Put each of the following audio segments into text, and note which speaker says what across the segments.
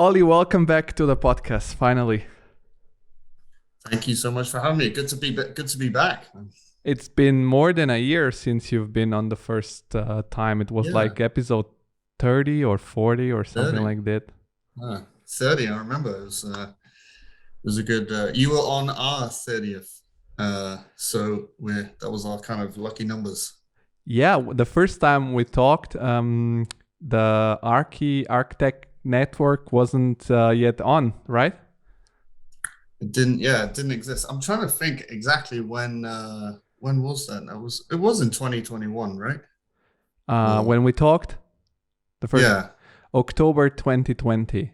Speaker 1: Olly, welcome back to the podcast. Finally,
Speaker 2: Thank you so much for having me. Good to be back.
Speaker 1: it's been more than a year since you've been on the first time. It was like episode 30 or 40 or something
Speaker 2: 30.
Speaker 1: like that.
Speaker 2: 30. I remember it was a good. You were on our 30th, so that was our kind of lucky numbers.
Speaker 1: Yeah, the first time we talked, the Archi-Tech Network wasn't yet on, right?
Speaker 2: It didn't exist. I'm trying to think exactly when was that? It was in 2021, right?
Speaker 1: When we talked, the first
Speaker 2: Yeah.
Speaker 1: October 2020.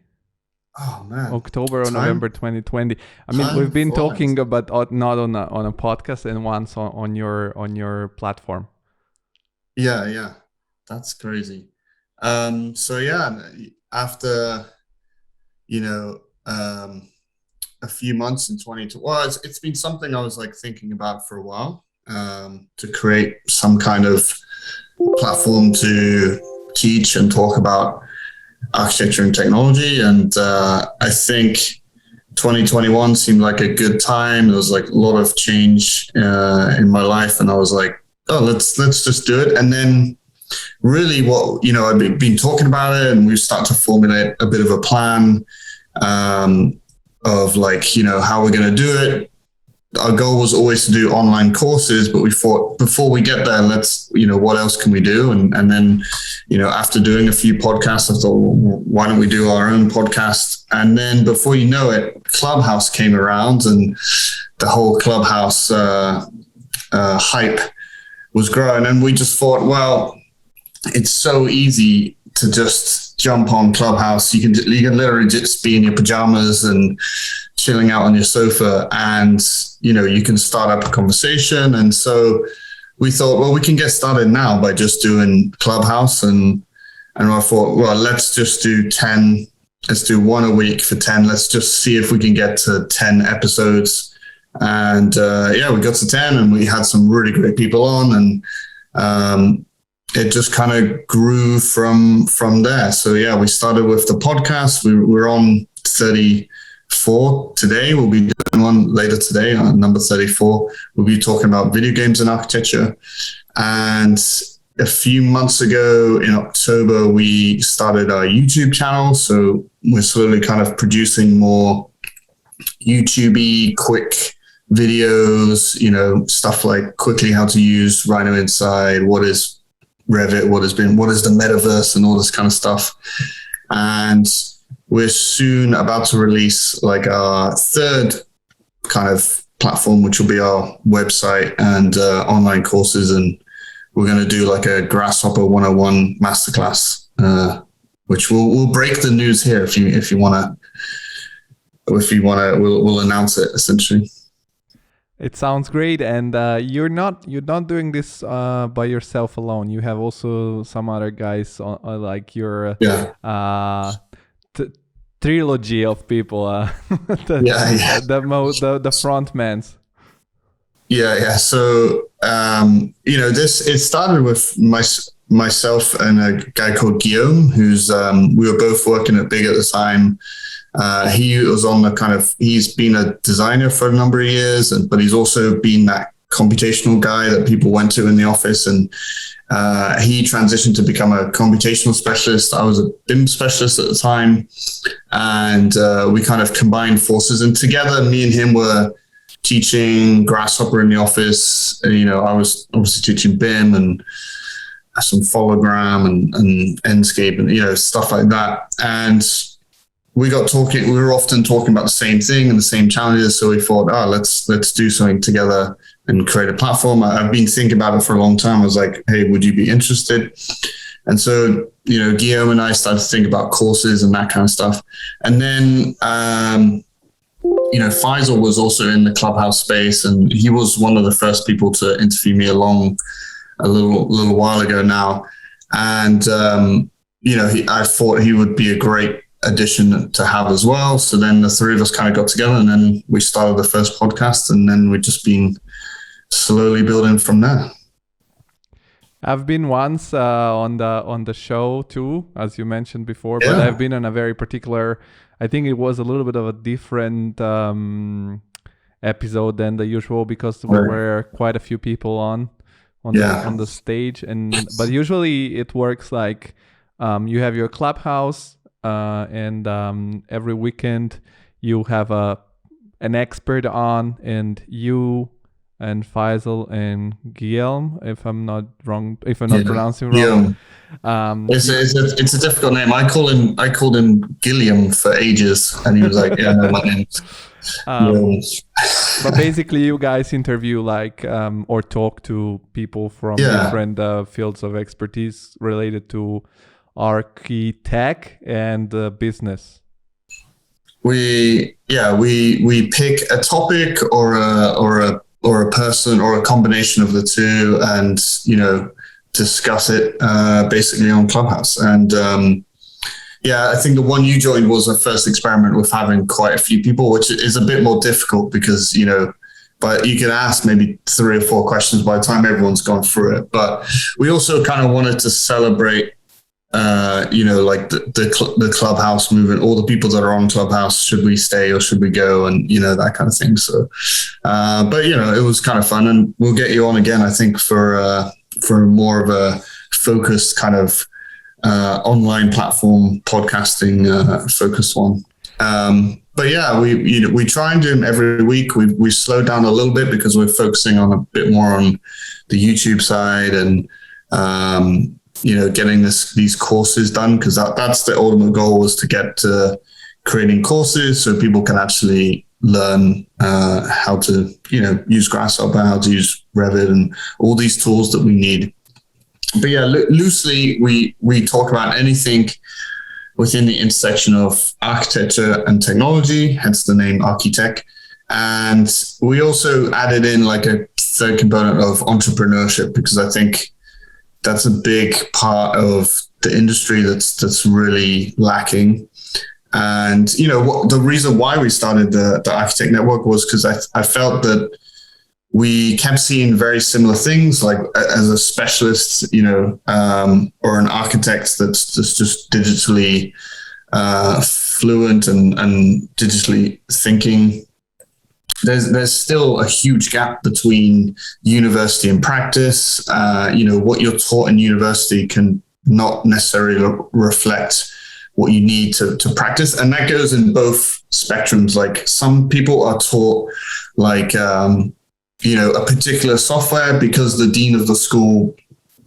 Speaker 2: Oh man.
Speaker 1: October or November 2020. I mean, we've been talking about not on a podcast and once on your platform.
Speaker 2: Yeah. That's crazy. So yeah, after a few months in 2020, well, it's been something I was like thinking about for a while, to create some kind of platform to teach and talk about architecture and technology. And I think 2021 seemed like a good time. There was like a lot of change in my life, and I was like, oh, let's just do it. And then really what, I've been talking about it, and we start to formulate a bit of a plan of like, how we're going to do it. Our goal was always to do online courses, but we thought before we get there, let's, what else can we do? And then, after doing a few podcasts, I thought, well, why don't we do our own podcast? And then before you know it, Clubhouse came around, and the whole Clubhouse hype was growing. And we just thought, well, it's so easy to just jump on Clubhouse. You can literally just be in your pajamas and chilling out on your sofa, and you can start up a conversation. And so we thought, well, we can get started now by just doing Clubhouse. And I thought, well, let's just do 10. Let's do one a week for 10. Let's just see if we can get to 10 episodes. And we got to 10, and we had some really great people on, and it just kind of grew from there. So yeah, we started with the podcast. We're on 34 today. We'll be doing one later today on number 34. We'll be talking about video games and architecture. And a few months ago in October, we started our YouTube channel. So we're slowly kind of producing more YouTube-y, quick videos, stuff like quickly how to use Rhino inside, what is Revit, what is the metaverse, and all this kind of stuff. And we're soon about to release like our third kind of platform, which will be our website and online courses. And we're going to do like a Grasshopper 101 masterclass, which we'll break the news here if you want to, we'll announce it essentially.
Speaker 1: It sounds great, and you're not doing this by yourself alone. You have also some other guys on like your trilogy of people, the frontmans.
Speaker 2: Yeah. So it started with myself and a guy called Guillaume, who's we were both working at BIG at the time. He was he's been a designer for a number of years, but he's also been that computational guy that people went to in the office. And he transitioned to become a computational specialist. I was a BIM specialist at the time. And we kind of combined forces. And together, me and him were teaching Grasshopper in the office. I was obviously teaching BIM and some Hologram and Enscape and, stuff like that. And we were often talking about the same thing and the same challenges. So we thought, let's do something together and create a platform. I've been thinking about it for a long time. I was like, hey, would you be interested? And so, Guillaume and I started to think about courses and that kind of stuff. And then, Faisal was also in the Clubhouse space, and he was one of the first people to interview me along a little while ago now. And, I thought he would be a great addition to have as well. So then the three of us kind of got together, and then we started the first podcast, and then we've just been slowly building from there.
Speaker 1: I've been once on the show too, as you mentioned before, but
Speaker 2: Yeah.
Speaker 1: I've been on a very particular. I think it was a little bit of a different episode than the usual because there
Speaker 2: Right.
Speaker 1: were quite a few people on
Speaker 2: Yeah.
Speaker 1: the stage, but usually it works like you have your clubhouse and every weekend you have an expert on, and you and Faisal and Guillaume, if I'm not pronouncing wrong.
Speaker 2: It's a difficult name. I called him Gilliam for ages, and he was like, "Yeah, no, my name's."
Speaker 1: But basically, you guys interview or talk to people from different fields of expertise related to Archi-Tech and business.
Speaker 2: We pick a topic or a person or a combination of the two, and discuss it basically on Clubhouse. And I think the one you joined was a first experiment with having quite a few people, which is a bit more difficult because but you can ask maybe 3 or 4 questions by the time everyone's gone through it. But we also kind of wanted to celebrate like the Clubhouse movement, all the people that are on Clubhouse. Should we stay or should we go? And that kind of thing. So but it was kind of fun, and we'll get you on again, I think, for more of a focused kind of online platform podcasting focused one. But we try and do them every week. We slowed down a little bit because we're focusing on a bit more on the YouTube side and getting these courses done, because that's the ultimate goal, was to get to creating courses so people can actually learn how to use Grasshopper, how to use Revit, and all these tools that we need. But loosely we talk about anything within the intersection of architecture and technology, hence the name ArchiTech. And we also added in like a third component of entrepreneurship, because I think that's a big part of the industry that's really lacking. And the reason why we started the Archi-Tech Network was because I felt that we kept seeing very similar things, like as a specialist, or an architect that's just digitally fluent and digitally thinking. There's still a huge gap between university and practice. What you're taught in university can not necessarily reflect what you need to practice. And that goes in both spectrums. Like, some people are taught a particular software because the dean of the school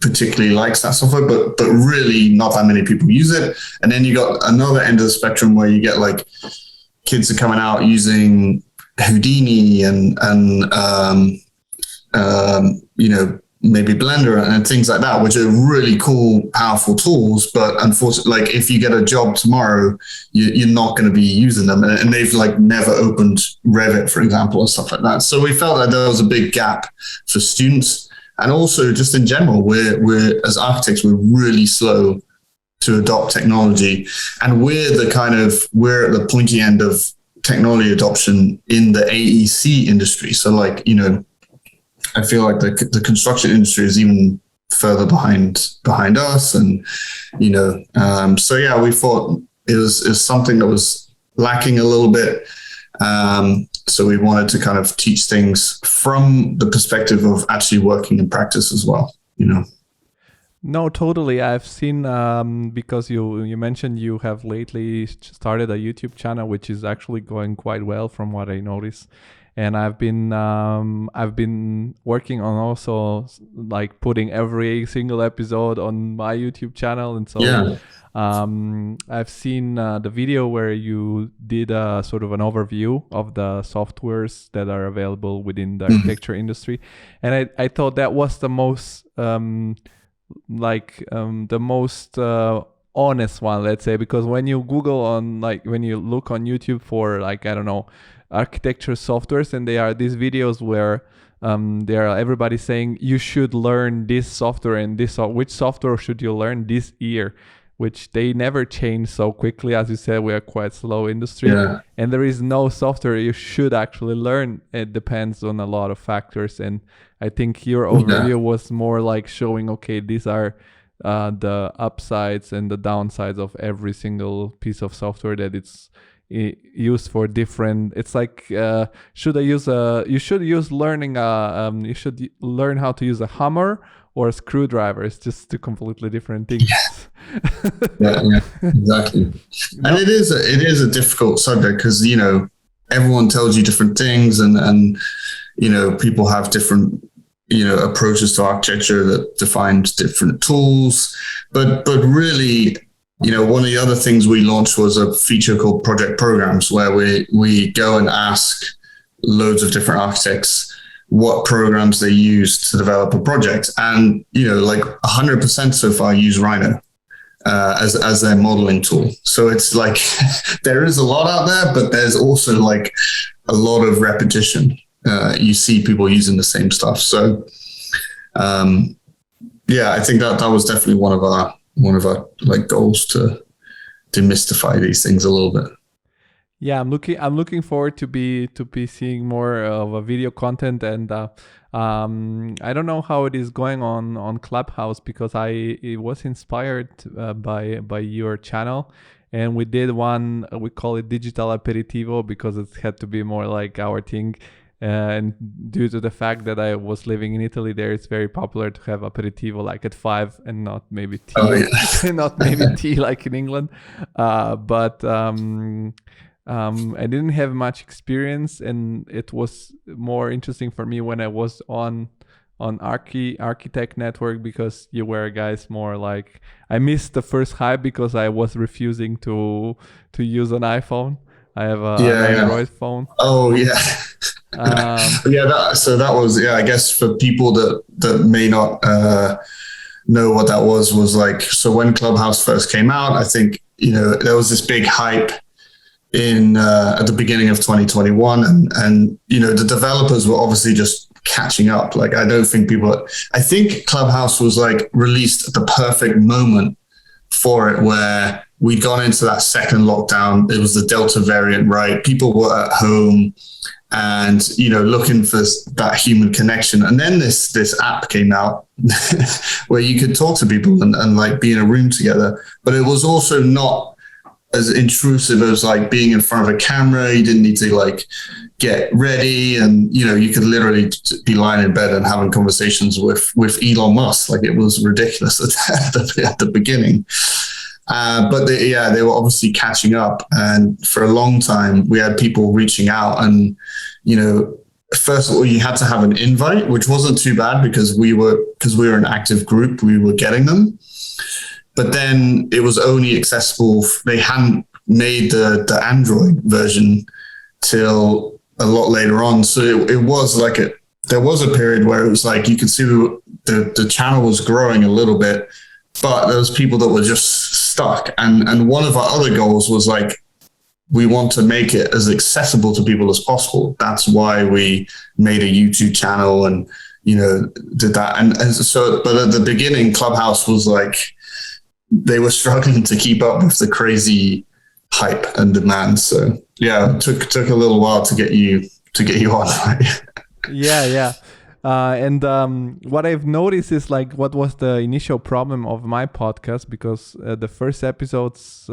Speaker 2: particularly likes that software, but really not that many people use it. And then you got another end of the spectrum where you get like kids are coming out using Houdini and maybe Blender and things like that, which are really cool, powerful tools. But unfortunately, like, if you get a job tomorrow, you're not going to be using them. And they've like never opened Revit, for example, or stuff like that. So we felt that there was a big gap for students. And also just in general, we're as architects, we're really slow to adopt technology. And we're at the pointy end of technology adoption in the AEC industry. So like, I feel like the construction industry is even further behind us. And, we thought it was something that was lacking a little bit. So we wanted to kind of teach things from the perspective of actually working in practice as well,
Speaker 1: No, totally. I've seen, because you mentioned you have lately started a YouTube channel, which is actually going quite well from what I noticed. And I've been working on also like putting every single episode on my YouTube channel. And so I've seen the video where you did a sort of an overview of the softwares that are available within the architecture industry. And I thought that was the most honest one, let's say, because when you Google when you look on YouTube for architecture softwares, and there are these videos where there are everybody saying you should learn this software and this, which software should you learn this year, which they never change so quickly. As you said, we are quite slow industry, and there is no software you should actually learn. It depends on a lot of factors, and I think your overview was more like showing, okay, these are the upsides and the downsides of every single piece of software that it's used for different. It's like you should learn how to use a hammer or a screwdriver. It's just two completely different things.
Speaker 2: Yeah, exactly. And it is a difficult subject because, you know, everyone tells you different things, and you know, people have different, you know, approaches to architecture that defines different tools. But really, you know, one of the other things we launched was a feature called Project Programs, where we go and ask loads of different architects what programs they use to develop a project. And, you know, like 100% so far use Rhino as their modeling tool. So it's like there is a lot out there, but there's also like a lot of repetition. You see people using the same stuff. So I think that was definitely one of our like goals to demystify these things a little bit.
Speaker 1: Yeah, I'm looking forward to be seeing more of a video content, and I don't know how it is going on Clubhouse, because it was inspired by your channel, and we did one, we call it Digital Aperitivo, because it had to be more like our thing. And due to the fact that I was living in Italy, there it's very popular to have aperitivo like at 5 and not maybe tea, not maybe tea like in England. But I didn't have much experience, and it was more interesting for me when I was on Archi-Tech Network, because you were guys more like, I missed the first hype because I was refusing to use an iPhone. I have an Android phone.
Speaker 2: Oh yeah. That was, I guess for people that may not know what that was like, so when Clubhouse first came out, I think, you know, there was this big hype in at the beginning of 2021, and you know, the developers were obviously just catching up. Like, I think Clubhouse was like released at the perfect moment for it, where we'd gone into that second lockdown. It was the Delta variant, right? People were at home and, you know, looking for that human connection. And then this app came out where you could talk to people and like be in a room together, but it was also not as intrusive as like being in front of a camera. You didn't need to like get ready, and, you know, you could literally be lying in bed and having conversations with Elon Musk. Like, it was ridiculous at the beginning. But they were obviously catching up. And for a long time, we had people reaching out, and, you know, first of all, you had to have an invite, which wasn't too bad because we were an active group, we were getting them. But then it was only accessible. They hadn't made the Android version till a lot later on. So it was like there was a period where it was like, you could see the channel was growing a little bit, but there was people that were just stuck. And one of our other goals was like, we want to make it as accessible to people as possible. That's why we made a YouTube channel and, you know, did that. And so, but at the beginning, Clubhouse was like, they were struggling to keep up with the crazy hype and demand. So yeah, it took a little while to get you on. Right?
Speaker 1: Yeah. And what I've noticed is like, what was the initial problem of my podcast? Because the first episodes,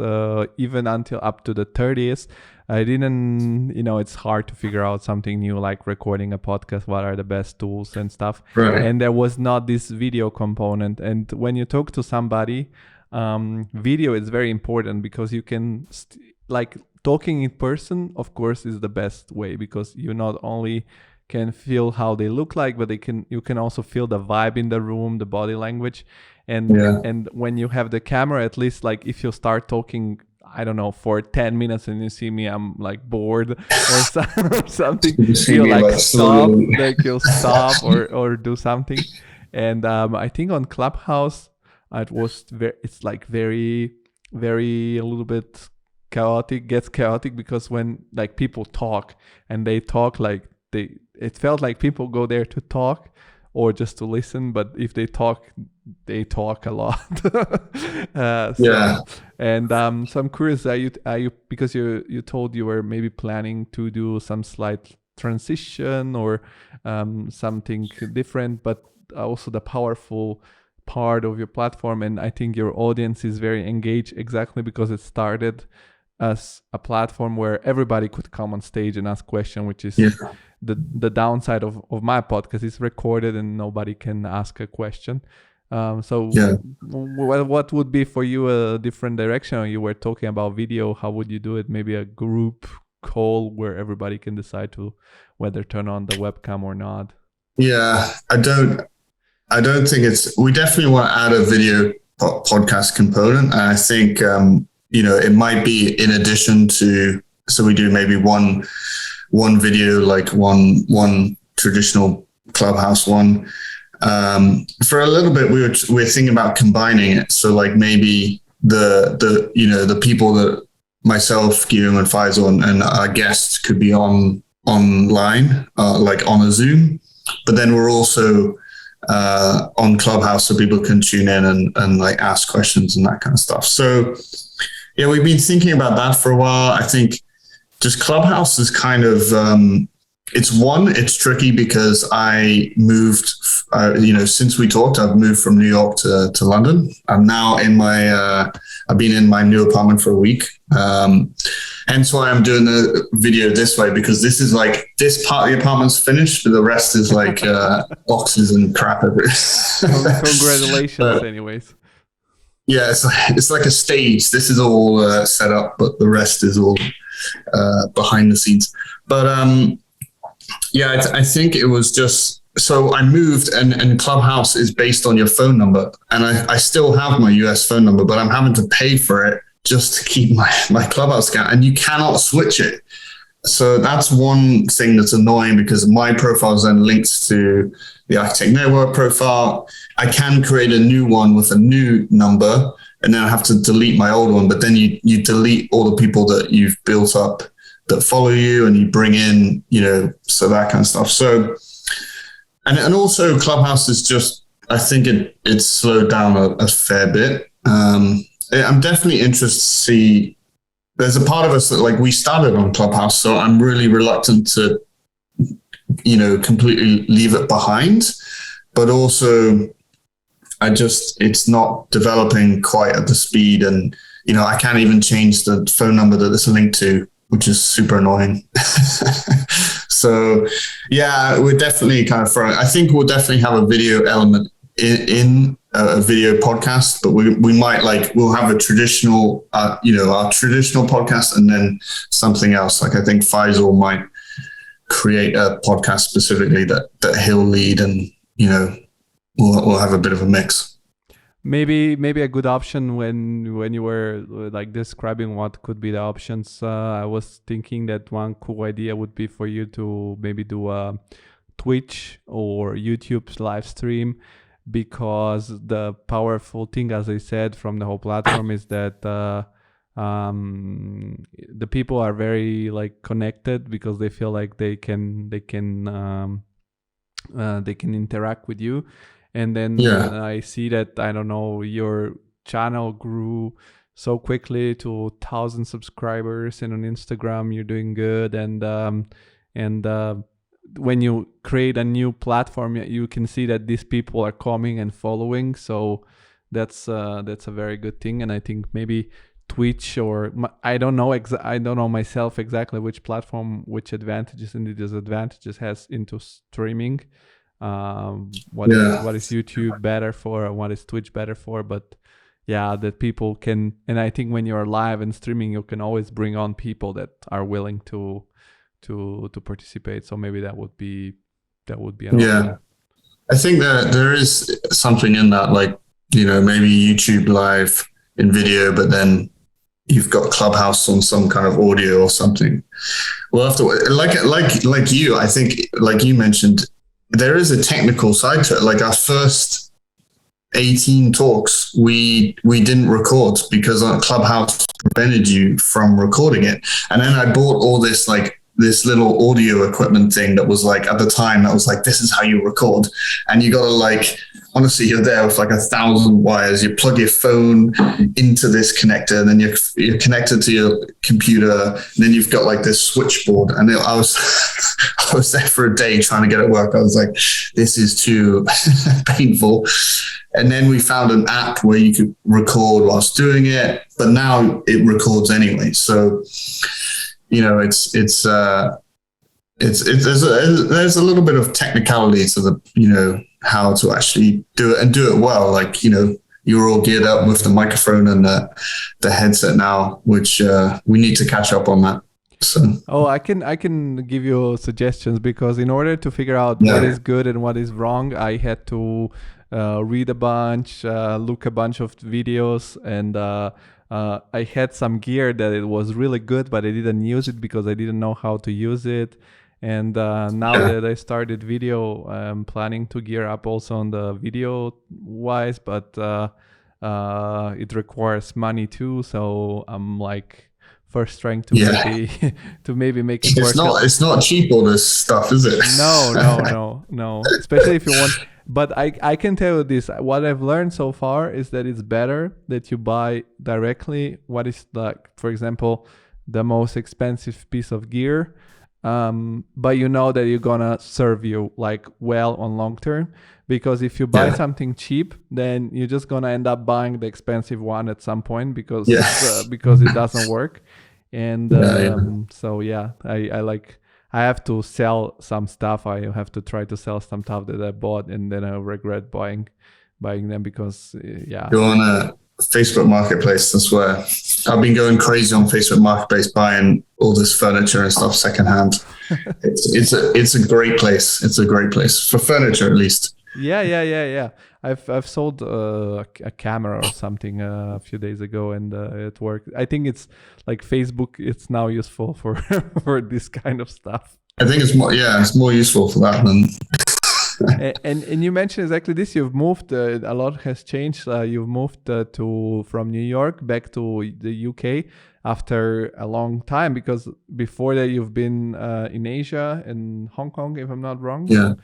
Speaker 1: even until up to the 30th, I didn't, you know, it's hard to figure out something new, like recording a podcast, what are the best tools and stuff.
Speaker 2: Right.
Speaker 1: And there was not this video component. And when you talk to somebody, video is very important, because you can like talking in person, of course, is the best way, because you not only can feel how they look like, but you can also feel the vibe in the room, the body language. And when you have the camera, at least like if you start talking, I don't know, for 10 minutes and you see me, I'm like bored or something, you'll like stop, like you'll stop or do something. And I think on Clubhouse, it's like very, very a little bit gets chaotic, because when like people talk and they talk like it felt like people go there to talk, or just to listen. But if they talk a lot.
Speaker 2: Yeah.
Speaker 1: And so I'm curious, are you because you told you were maybe planning to do some slight transition or something different, but also the powerful part of your platform, and I think your audience is very engaged exactly because it started as a platform where everybody could come on stage and ask questions, which is the downside of my podcast. It's recorded and nobody can ask a question. What would be for you a different direction? You were talking about video. How would you do it? Maybe a group call where everybody can decide to whether turn on the webcam or not.
Speaker 2: Yeah, I don't think we definitely want to add a video podcast component. And I think, it might be in addition to, so we do maybe one video, like one traditional Clubhouse one. For a little bit, we're thinking about combining it. So like maybe the people that myself, Guillaume and Faisal and our guests could be online, like on a Zoom, but then we're also on Clubhouse so people can tune in and like ask questions and that kind of stuff. So yeah, we've been thinking about that for a while. I think just Clubhouse is kind of, it's tricky because I moved, since we talked, I've moved from New York to London. I'm now I've been in my new apartment for a week. Hence why I'm doing the video this way, because this is like, this part of the apartment's finished, but the rest is like boxes and crap everywhere.
Speaker 1: Congratulations anyways.
Speaker 2: Yeah, it's like a stage. This is all set up, but the rest is all behind the scenes. But yeah, I think it was just, so I moved and Clubhouse is based on your phone number. And I still have my US phone number, but I'm having to pay for it just to keep my Clubhouse account, and you cannot switch it. So that's one thing that's annoying, because my profile is then linked to the Archi-Tech Network profile. I can create a new one with a new number, and then I have to delete my old one, but then you delete all the people that you've built up that follow you, and you bring in, so that kind of stuff. So, and also Clubhouse is just, I think it's slowed down a fair bit. I'm definitely interested to see, there's a part of us that like we started on Clubhouse, so I'm really reluctant to, completely leave it behind, but also it's not developing quite at the speed, and, I can't even change the phone number that it's linked to, which is super annoying. So yeah, we're definitely kind of I think we'll definitely have a video element in a video podcast, but we might we'll have a traditional, our traditional podcast, and then something else. Like I think Faisal might create a podcast specifically that he'll lead, and, we'll have a bit of a mix.
Speaker 1: Maybe a good option when you were like describing what could be the options. I was thinking that one cool idea would be for you to maybe do a Twitch or YouTube live stream, because the powerful thing, as I said, from the whole platform is that the people are very connected, because they feel like they can interact with you. And then I see that, I don't know, your channel grew so quickly to 1,000 subscribers, and on Instagram you're doing good. And when you create a new platform, you can see that these people are coming and following. So that's a very good thing. And I think maybe Twitch, or I don't know myself exactly which platform, which advantages and disadvantages has into streaming. What is YouTube better for, and what is Twitch better for? But yeah, that people can, and I think when you're live and streaming, you can always bring on people that are willing to participate. So maybe that would be an option.
Speaker 2: I think that there is something in that, maybe YouTube live in video, but then you've got Clubhouse on some kind of audio or something. We'll have to, like you, I think, like you mentioned, there is a technical side to it. Like our first 18 talks, we didn't record because Clubhouse prevented you from recording it. And then I bought all this this little audio equipment thing that was like, at the time, that was like, this is how you record. And you got to like, honestly, you're there with like 1,000 wires. You plug your phone into this connector, and then you're connected to your computer. And then you've got like this switchboard. And I was I was there for a day trying to get it work. I was like, this is too painful. And then we found an app where you could record whilst doing it, but now it records anyway. So, you know, there's a little bit of technicality to the, you know, how to actually do it and do it well. Like, you know, you're all geared up with the microphone and the headset now, which we need to catch up on that. So.
Speaker 1: Oh, I can give you suggestions, because in order to figure out what is good and what is wrong, I had to read a bunch, look a bunch of videos, and I had some gear that it was really good, but I didn't use it because I didn't know how to use it. And now that I started video, I'm planning to gear up also on the video wise, but it requires money too. So I'm like first trying to maybe make it work.
Speaker 2: It's not cheap, all this stuff, is it?
Speaker 1: No. Especially if you want. But I can tell you this, what I've learned so far is that it's better that you buy directly what is, like, for example, the most expensive piece of gear, but you know that you're gonna serve you like well on long term. Because if you buy something cheap, then you're just gonna end up buying the expensive one at some point because it doesn't work. And so I have to sell some stuff. I have to try to sell some stuff that I bought, and then I regret buying them because
Speaker 2: Go on a Facebook Marketplace. That's where I've been going crazy on Facebook Marketplace, buying all this furniture and stuff secondhand. It's a great place. It's a great place for furniture, at least.
Speaker 1: Yeah. I've sold a camera or something a few days ago, and it worked. I think it's like Facebook. It's now useful for for this kind of stuff.
Speaker 2: I think it's more useful for that than.
Speaker 1: and you mentioned exactly this. You've moved. A lot has changed. You've moved from New York back to the UK after a long time, because before that you've been in Asia, in Hong Kong, if I'm not wrong.
Speaker 2: Yeah.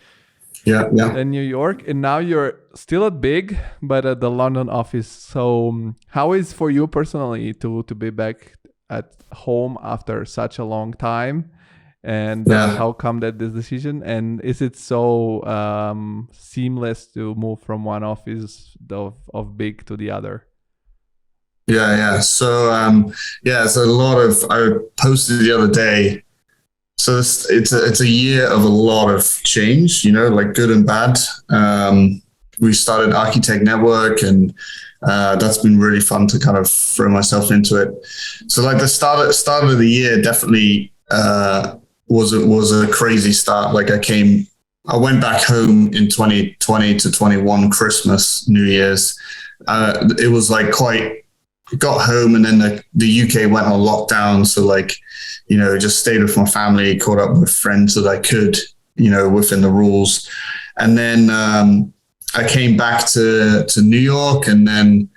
Speaker 1: In New York, and now you're still at BIG, but at the London office. So how is for you personally to be back at home after such a long time? And how come that this decision? And is it so seamless to move from one office of BIG to the other?
Speaker 2: Yeah. So it's a lot of. I posted the other day. So it's a year of a lot of change, you know, like good and bad. We started Archi-Tech Network, and that's been really fun to kind of throw myself into it. So like the start of the year definitely was a crazy start. Like I went back home in 2020 to 21 Christmas, New Year's. It was like got home, and then the UK went on lockdown. So like, you know, just stayed with my family, caught up with friends that I could, you know, within the rules. And then I came back to New York, and then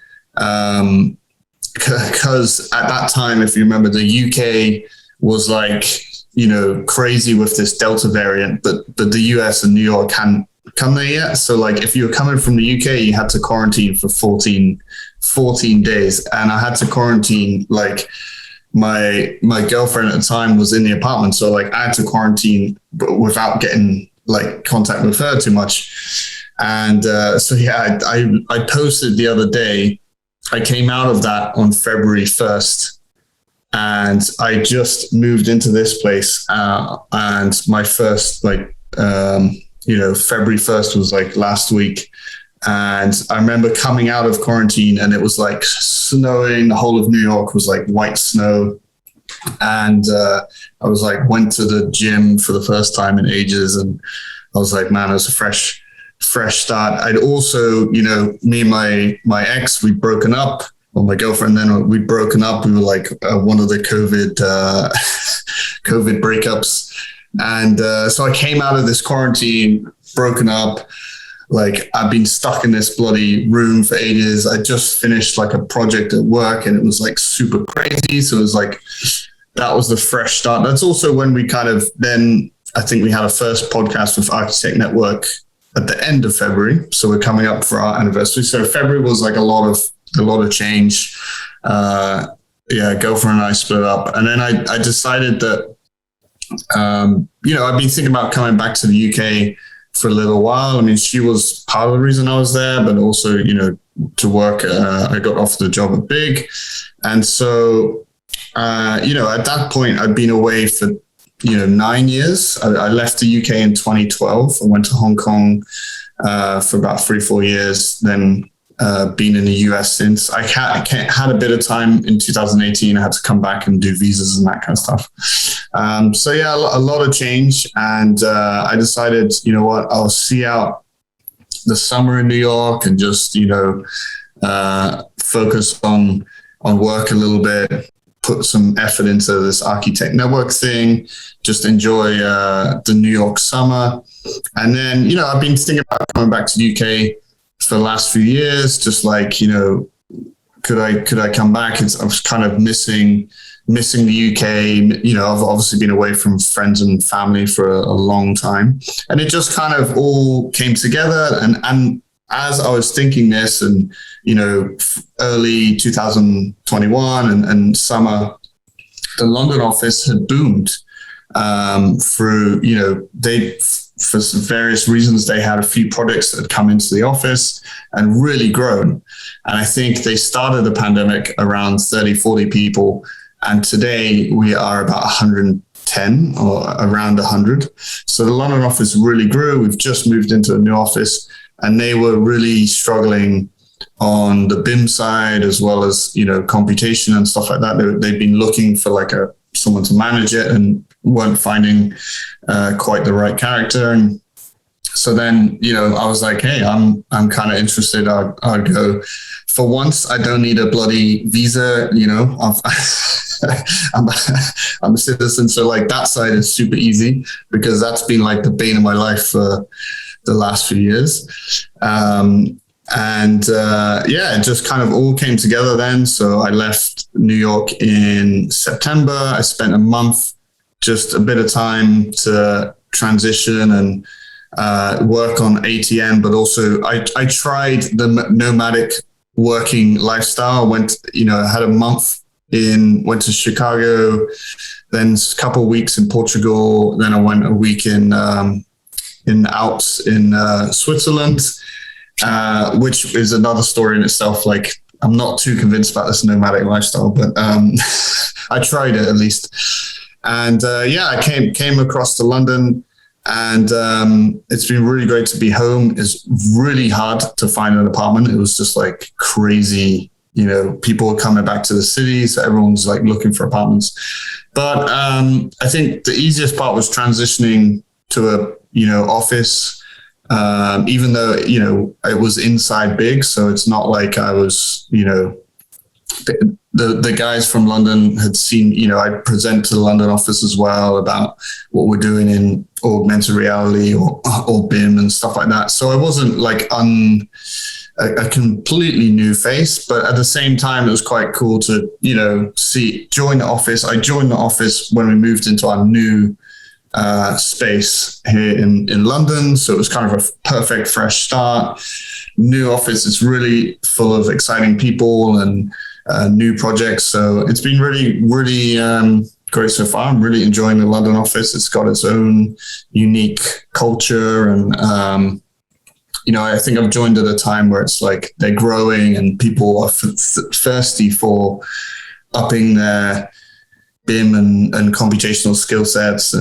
Speaker 2: because at that time, if you remember, the UK was like, you know, crazy with this Delta variant, but the US and New York hadn't come there yet. So like if you were coming from the UK, you had to quarantine for 14 days. And I had to quarantine, like my girlfriend at the time was in the apartment. So like I had to quarantine without getting like contact with her too much. And I posted the other day, I came out of that on February 1st, and I just moved into this place. And my first February 1st was like last week. And I remember coming out of quarantine, and it was like snowing. The whole of New York was like white snow. And I was like, went to the gym for the first time in ages. And I was like, man, it was a fresh start. I'd also, you know, me and my ex, we'd broken up, or my girlfriend then, we'd broken up. We were like one of the COVID breakups. And so I came out of this quarantine, broken up. Like I've been stuck in this bloody room for ages. I just finished like a project at work, and it was like super crazy. So it was like that was the fresh start. That's also when we kind of then, I think we had a first podcast with Archi-Tech Network at the end of February. So we're coming up for our anniversary. So February was like a lot of change. Girlfriend and I split up. And then I decided that, I've been thinking about coming back to the UK for a little while. I mean, she was part of the reason I was there, but also, to work, I got offered the job at BIG. And so, at that point, I'd been away for, 9 years. I left the UK in 2012. I went to Hong Kong for about 3-4 years, then been in the US since. I had a bit of time in 2018. I had to come back and do visas and that kind of stuff. A lot of change. And I decided, you know what, I'll see out the summer in New York and just, focus on work a little bit, put some effort into this Archi-Tech Network thing, just enjoy the New York summer. And then, I've been thinking about coming back to the UK for the last few years, just like, could I come back? I was kind of missing the UK. I've obviously been away from friends and family for a long time. And it just kind of all came together. And as I was thinking this and, early 2021 and summer, the London office had boomed through, for various reasons, they had a few projects that had come into the office and really grown. And I think they started the pandemic around 30, 40 people. And today we are about 110 or around 100. So the London office really grew. We've just moved into a new office and they were really struggling on the BIM side as well as, computation and stuff like that. They've been looking for someone to manage it and weren't finding quite the right character. And so then, I was like, hey, I'm kind of interested. I'll go. For once, I don't need a bloody visa. I'm a citizen. So that side is super easy because that's been the bane of my life for the last few years. It just kind of all came together then. So I left New York in September. I spent a month, just a bit of time to transition and work on ATM, but also I tried the nomadic working lifestyle. I had a month went to Chicago, then a couple of weeks in Portugal. Then I went a week in the Alps in Switzerland, which is another story in itself. I'm not too convinced about this nomadic lifestyle, but I tried it at least. And I came across to London, and it's been really great to be home. It's really hard to find an apartment. It was just crazy. People are coming back to the city, so everyone's looking for apartments. But I think the easiest part was transitioning to a office, even though it was inside BIG, so it's not like I was the guys from London had seen, I present to the London office as well about what we're doing in augmented reality or BIM and stuff like that. So I wasn't a completely new face, but at the same time, it was quite cool to, join the office. I joined the office when we moved into our new space here in London. So it was kind of a perfect fresh start. New office is really full of exciting people and new projects. So it's been really, really great so far. I'm really enjoying the London office. It's got its own unique culture. And, I think I've joined at a time where it's they're growing and people are thirsty for upping their BIM and computational skill sets.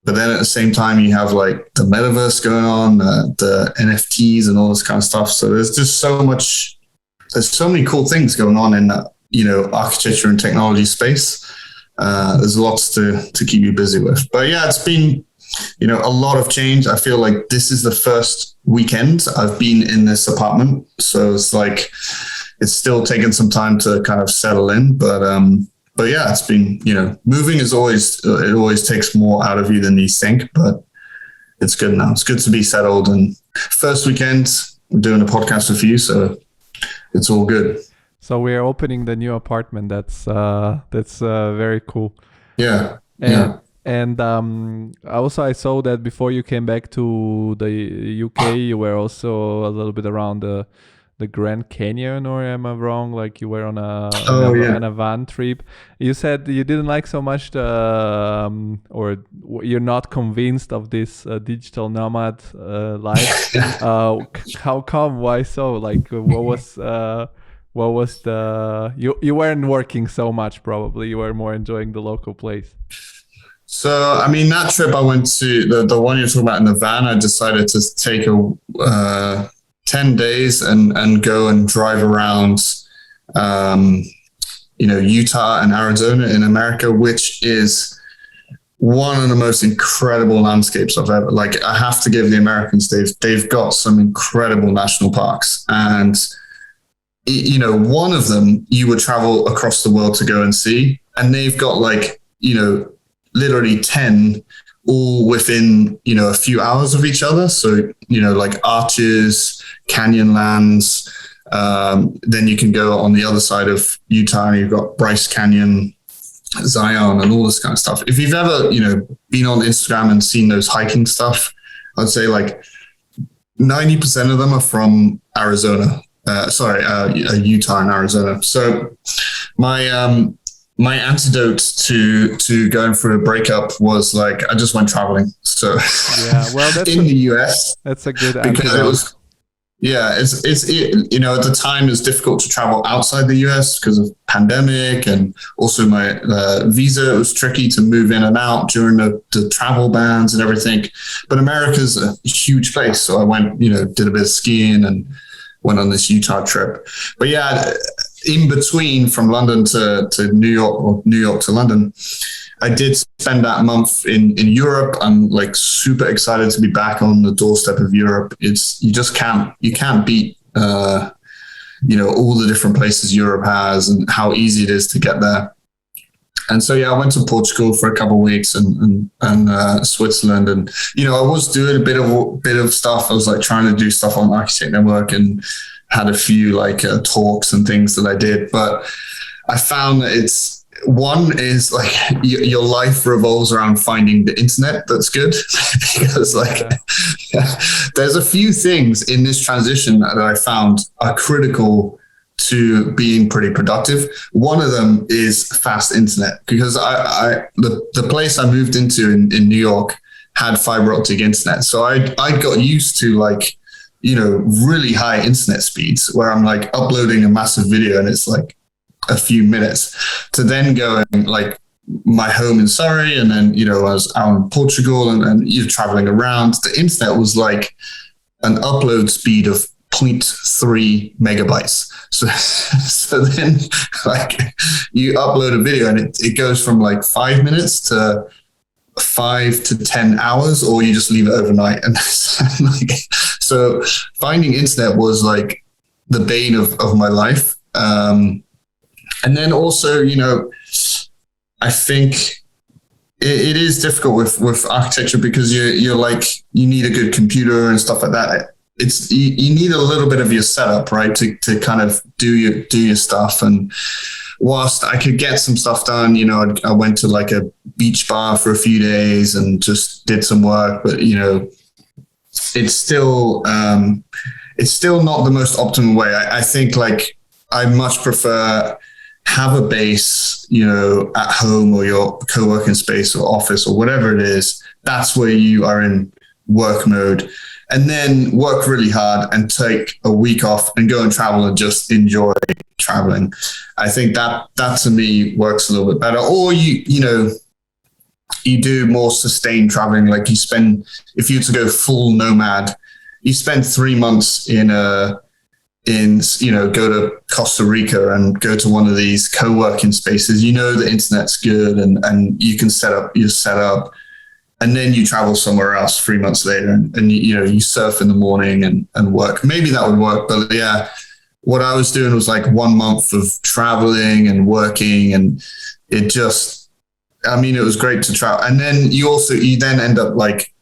Speaker 2: But then at the same time, you have the metaverse going on, the NFTs and all this kind of stuff. So there's just there's so many cool things going on in that, architecture and technology space. There's lots to keep you busy with. But yeah, it's been, a lot of change. I feel like this is the first weekend I've been in this apartment. So it's it's still taken some time to kind of settle in. But yeah, it's been, moving it always takes more out of you than you think, but it's good now. It's good to be settled. And first weekend, I'm doing a podcast with you. So it's all good.
Speaker 1: So we're opening the new apartment. That's very cool.
Speaker 2: Yeah.
Speaker 1: And also I saw that before you came back to the UK, you were also a little bit around the Grand Canyon, or am I wrong? Like you were on on a van trip. You said you didn't like so much or you're not convinced of this digital nomad life. How come? Why so? Like what was the you weren't working so much, probably you were more enjoying the local place.
Speaker 2: So, I mean, that trip I went to, the one you're talking about in the van, I decided to take 10 days and go and drive around, Utah and Arizona in America, which is one of the most incredible landscapes I've ever, like, I have to give the Americans, they've got some incredible national parks. And, one of them you would travel across the world to go and see, and they've got literally 10 all within, a few hours of each other. So, like Arches, Canyonlands. Then you can go on the other side of Utah and you've got Bryce Canyon, Zion, and all this kind of stuff. If you've ever, been on Instagram and seen those hiking stuff, I'd say like 90% of them are from Arizona. Utah and Arizona. So my antidote to going through a breakup was like, I just went traveling. So that's in the US,
Speaker 1: that's a good
Speaker 2: because
Speaker 1: antidote.
Speaker 2: it was, at the time it was difficult to travel outside the US because of pandemic, and also my visa, it was tricky to move in and out during the travel bans and everything. But America's a huge place. So I went, did a bit of skiing and went on this Utah trip. But yeah, in between from London to New York, or New York to London, I did spend that month in Europe. I'm like super excited to be back on the doorstep of Europe. You can't beat, all the different places Europe has and how easy it is to get there. And so, I went to Portugal for a couple of weeks and Switzerland. And, I was doing a bit of stuff. I was like trying to do stuff on Archi-Tech Network and had a few talks and things that I did. But I found that one is like your life revolves around finding the internet that's good, because there's a few things in this transition that I found are critical to being pretty productive. One of them is fast internet, because the place I moved into in New York had fiber optic internet. So I got used to really high internet speeds where I'm like uploading a massive video and it's like a few minutes, to then going like my home in Surrey, and then, I was out in Portugal and you're traveling around. The internet was like an upload speed of 0.3 megabytes. So then you upload a video and it goes from like 5 minutes to 5 to 10 hours, or you just leave it overnight. And so finding internet was like the bane of my life. And then also, I think it is difficult with architecture, because you're like, you need a good computer and stuff like that. You need a little bit of your setup, right, to kind of do your stuff. And whilst I could get some stuff done, I went to like a beach bar for a few days and just did some work, but it's still not the most optimal way. I think like I much prefer have a base, at home or your co-working space or office or whatever it is. That's where you are in work mode. And then work really hard and take a week off and go and travel and just enjoy traveling. I think that to me works a little bit better. Or you do more sustained traveling. Like if you were to go full nomad, you spend 3 months go to Costa Rica and go to one of these co-working spaces. The internet's good and you can set up your setup. And then you travel somewhere else 3 months later and you surf in the morning and work. Maybe that would work. But yeah, what I was doing was like 1 month of traveling and working, and it was great to travel. And then you then end up like,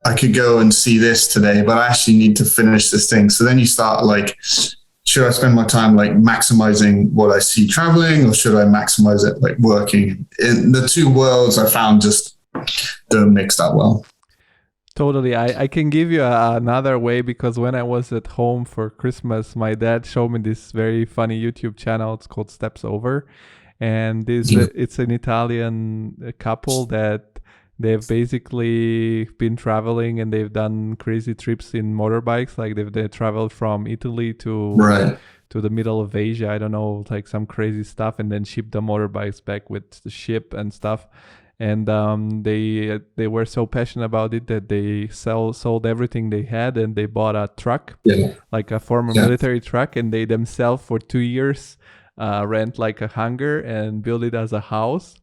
Speaker 2: I could go and see this today, but I actually need to finish this thing. So then you start like should I spend my time like maximizing what I see traveling, or should I maximize it like working? In the two worlds, I found just don't mix that well.
Speaker 1: Totally. I can give you another way, because when I was at home for Christmas, my dad showed me this very funny YouTube channel. It's called Steps Over. And it's an Italian couple that they've basically been traveling, and they've done crazy trips in motorbikes. Like they traveled from Italy to the middle of Asia. I don't know, like some crazy stuff, and then shipped the motorbikes back with the ship and stuff. And they were so passionate about it that they sold everything they had, and they bought a truck, like a former military truck, and they themselves for 2 years rent like a hangar and build it as a house.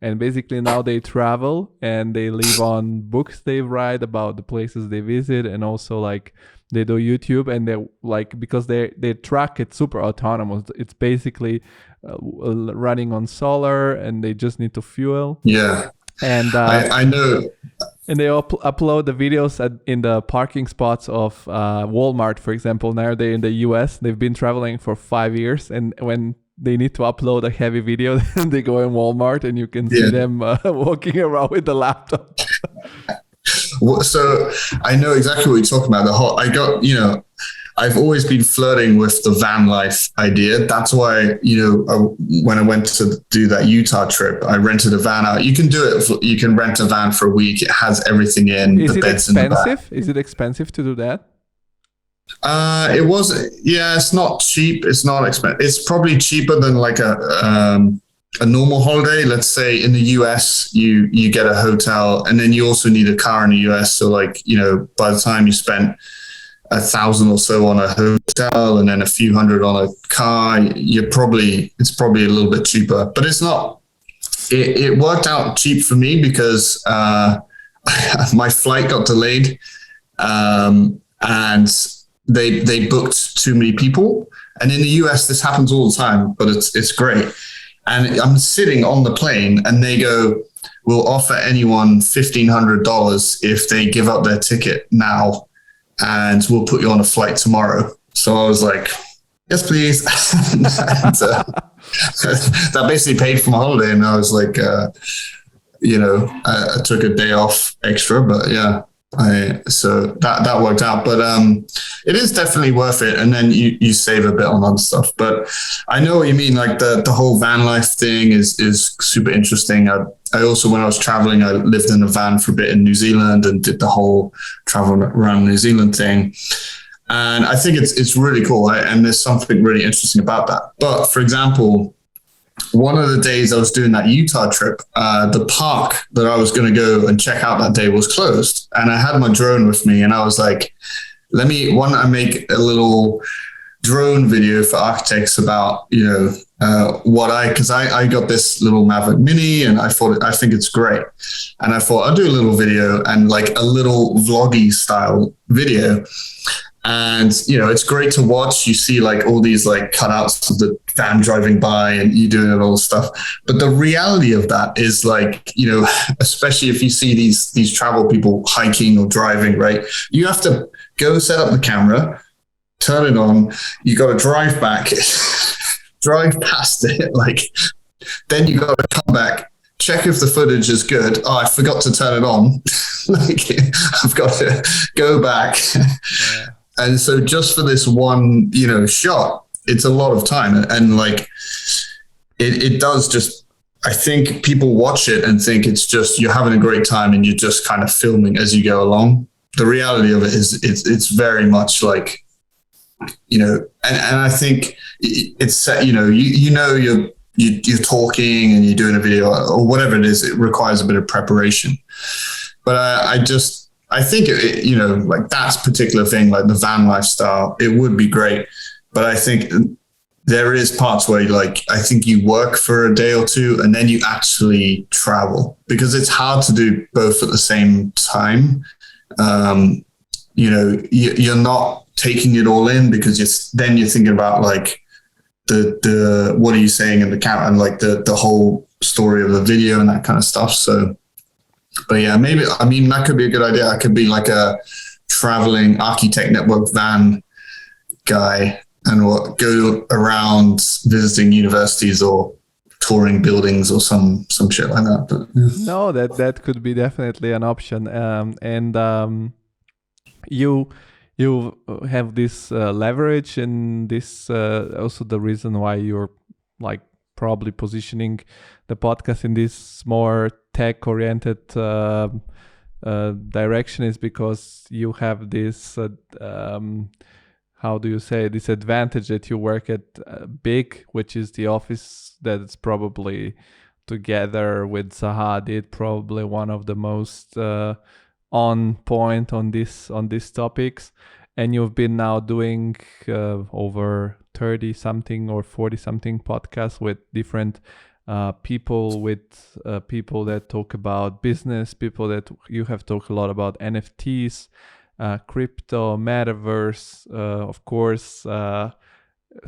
Speaker 1: And basically now they travel and they live on books they write about the places they visit, and also like they do YouTube, and they like, because their truck, it's super autonomous. It's basically running on solar, and they just need to fuel.
Speaker 2: Yeah.
Speaker 1: And
Speaker 2: I know.
Speaker 1: And they upload the videos in the parking spots of Walmart, for example. Now they're in the US. They've been traveling for 5 years, and when they need to upload a heavy video, they go in Walmart, and you can see them walking around with the laptop.
Speaker 2: So I know exactly what you're talking about. I've always been flirting with the van life idea. That's why, when I went to do that Utah trip, I rented a van out. You can do it. You can rent a van for a week. It has everything in.
Speaker 1: Is it expensive? Is it expensive to do that?
Speaker 2: It was. Yeah, it's not cheap. It's not expensive. It's probably cheaper than like a normal holiday. Let's say in the US, you get a hotel, and then you also need a car in the US. So like, by the time you spent $1,000 or so on a hotel and then a few hundred on a car, it's probably a little bit cheaper, but it's not. It worked out cheap for me because my flight got delayed, and they booked too many people. And in the US, this happens all the time, but it's great. And I'm sitting on the plane, and they go, "We'll offer anyone $1,500 if they give up their ticket now, and we'll put you on a flight tomorrow." So I was like, "Yes, please." and, that basically paid for my holiday. And I was like, I took a day off extra, but yeah, so that worked out. But it is definitely worth it. And then you save a bit on other stuff. But I know what you mean. Like the whole van life thing is super interesting. I also, when I was traveling, I lived in a van for a bit in New Zealand and did the whole travel around New Zealand thing. And I think it's really cool. And there's something really interesting about that. But for example, one of the days I was doing that Utah trip, the park that I was going to go and check out that day was closed. And I had my drone with me, and I was like, why don't I make a little drone video for architects about, because I got this little Maverick Mini, and I think it's great. And I thought I'll do a little video, and like a little vloggy style video. And, it's great to watch. You see like all these like cutouts of the van driving by, and you doing all this stuff. But the reality of that is like, especially if you see these travel people hiking or driving, right? You have to go set up the camera, turn it on. You got to drive back, drive past it. Like, then you got to come back, check if the footage is good. Oh, I forgot to turn it on. Like, I've got to go back. Yeah. And so just for this one, shot, it's a lot of time. And like, it does just, I think people watch it and think it's just, you're having a great time and you're just kind of filming as you go along. The reality of it is it's very much like, and I think it's, you're talking and you're doing a video or whatever it is, it requires a bit of preparation. But I think, like that particular thing, like the van lifestyle, it would be great. But I think there is parts where I think you work for a day or two and then you actually travel, because it's hard to do both at the same time. You're not taking it all in, because you're thinking about like the what are you saying in the camera, and like the whole story of the video and that kind of stuff. So, but yeah, that could be a good idea. I could be like a traveling Archi-Tech Network van guy what, go around visiting universities or touring buildings or some shit like that. But, yeah.
Speaker 1: No, that could be definitely an option. You have this leverage, and this also the reason why you're like probably positioning the podcast in this more tech oriented direction is because you have this how do you say, this advantage that you work at BIG, which is the office that's probably, together with Zaha, did probably one of the most on point on these topics. And you've been now doing over 30 something or 40 something podcasts with different people that talk about business, people that you have talked a lot about NFTs, crypto, metaverse, of course,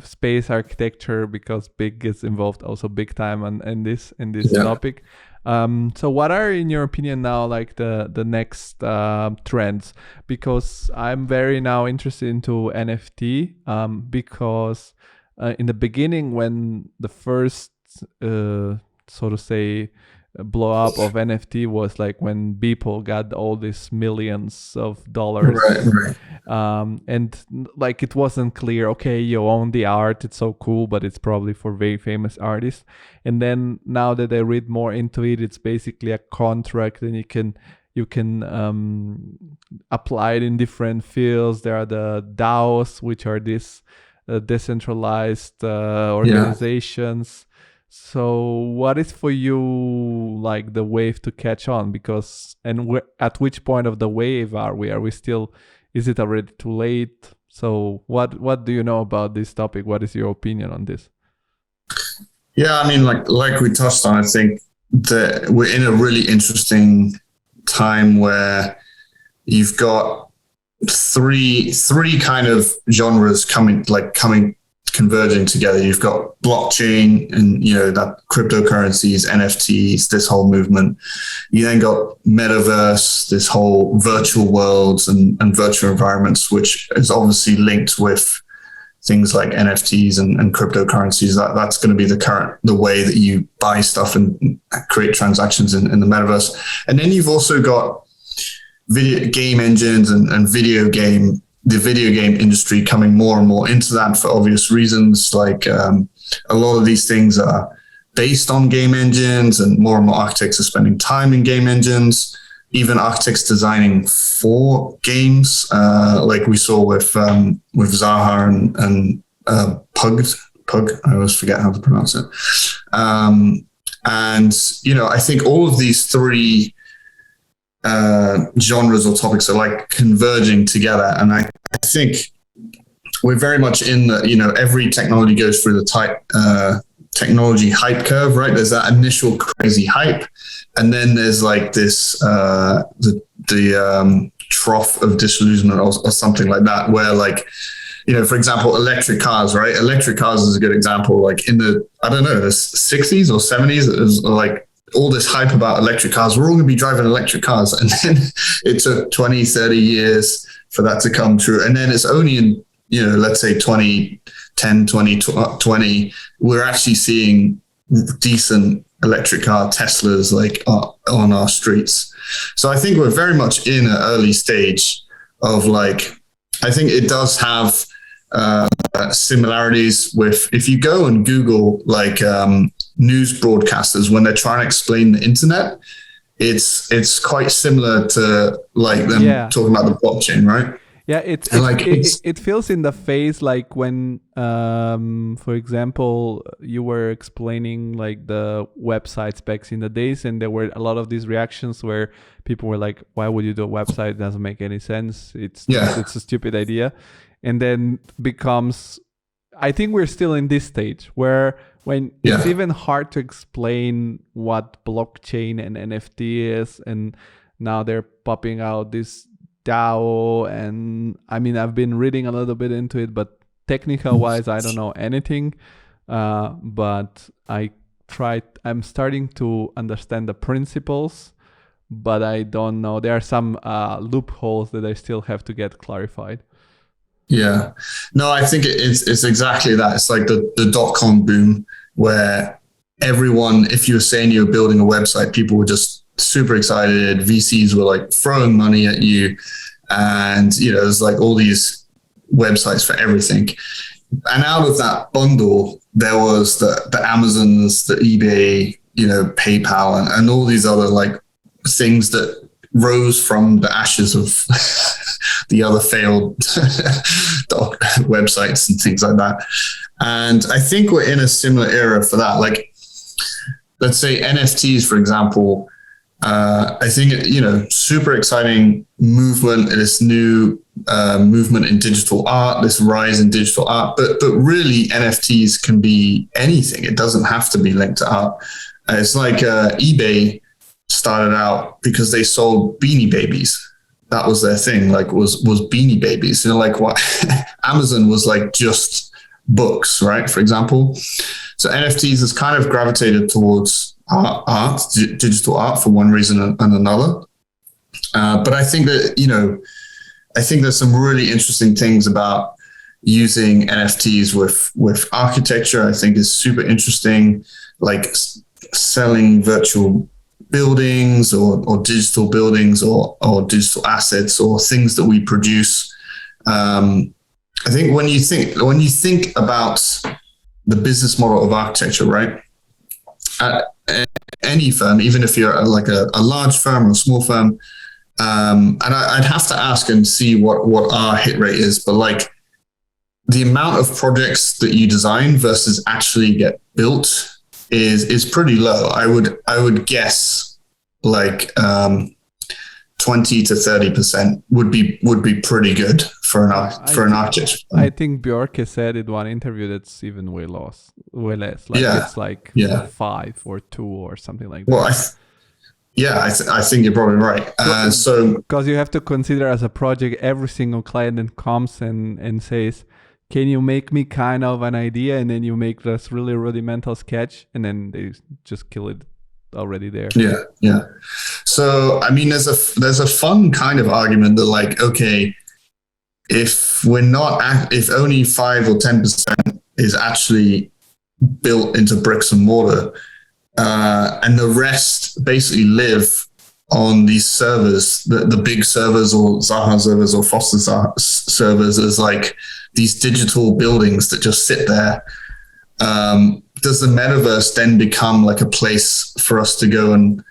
Speaker 1: space architecture, because BIG is involved also big time in this topic. So what are, in your opinion, now like the next trends? Because I'm very now interested into NFT, because in the beginning, when the first so to say blow up of NFT was like when Beeple got all these millions of dollars,
Speaker 2: right.
Speaker 1: And like it wasn't clear, okay, you own the art, it's so cool, but it's probably for very famous artists. And then now that I read more into it, it's basically a contract, and you can apply it in different fields. There are the DAOs, which are these decentralized organizations. So what is for you like the wave to catch on? Because, and at which point of the wave are we? Are we still, is it already too late? So what do you know about this topic? What is your opinion on this?
Speaker 2: Yeah, I mean, like we touched on, I think that we're in a really interesting time where you've got three kind of genres converging together. You've got blockchain and, that cryptocurrencies, NFTs, this whole movement. You then got metaverse, this whole virtual worlds and virtual environments, which is obviously linked with things like NFTs and cryptocurrencies. That's going to be the way that you buy stuff and create transactions in the metaverse. And then you've also got video game engines and the video game industry coming more and more into that for obvious reasons. Like a lot of these things are based on game engines, and more architects are spending time in game engines. Even architects designing for games, like we saw with Zaha and Pug. I always forget how to pronounce it. And I think all of these three genres or topics are like converging together, and I think we're very much in the, every technology goes through the technology hype curve, right? There's that initial crazy hype, and then there's like this the trough of disillusionment or something like that, where like, for example, electric cars, right? Electric cars is a good example. Like in the 60s or 70s, it was like all this hype about electric cars. We're all going to be driving electric cars. And then it took 20, 30 years for that to come true. And then it's only in, let's say 2010, 2020, we're actually seeing decent electric car Teslas like on our streets. So I think we're very much in an early stage of like, I think it does have similarities with, if you go and Google like news broadcasters, when they're trying to explain the internet, it's quite similar to like them talking about the blockchain, right?
Speaker 1: Yeah, it feels in the face like when, for example, you were explaining like the website specs in the days, and there were a lot of these reactions where people were like, "Why would you do a website? It doesn't make any sense. It's a stupid idea." And then becomes, I think we're still in this stage where when it's even hard to explain what blockchain and NFT is, and now they're popping out this DAO, and I mean, I've been reading a little bit into it, but technical wise, I don't know anything. But I'm starting to understand the principles, but I don't know. There are some loopholes that I still have to get clarified.
Speaker 2: Yeah. No, I think it's exactly that. It's like the dot-com boom where everyone, if you were saying you were building a website, people were just super excited. VCs were like throwing money at you. And, there's like all these websites for everything. And out of that bundle, there was the Amazons, the eBay, PayPal, and all these other like things that rose from the ashes of the other failed websites and things like that. And I think we're in a similar era for that. Like, let's say NFTs, for example. I think, super exciting movement, this new movement in digital art, this rise in digital art. But really, NFTs can be anything. It doesn't have to be linked to art. It's like eBay started out because they sold Beanie Babies. That was their thing, like was Beanie Babies. Like what Amazon was like just books, right? For example. So NFTs has kind of gravitated towards art, digital art for one reason and another. But I think that, I think there's some really interesting things about using NFTs with architecture. I think is super interesting, like selling virtual buildings or digital buildings or digital assets or things that we produce. I think when you think about the business model of architecture, right? At any firm, even if you're like a large firm or a small firm, and I'd have to ask and see what our hit rate is, but like the amount of projects that you design versus actually get built is pretty low. I would guess like 20 to 30% would be pretty good for an architect.
Speaker 1: I think Bjarke said in one interview that's even way less. Like it's like 5 or 2 or something like that.
Speaker 2: Well, I think you're probably right. So
Speaker 1: because you have to consider as a project, every single client that comes and says, can you make me kind of an idea? And then you make this really rudimental sketch and then they just kill it already there.
Speaker 2: Yeah. So, I mean, there's a fun kind of argument that like, okay, if only 5 or 10% is actually built into bricks and mortar, and the rest basically live on these servers, the big servers or Zaha servers or Foster servers as like these digital buildings that just sit there. Does the metaverse then become like a place for us to go and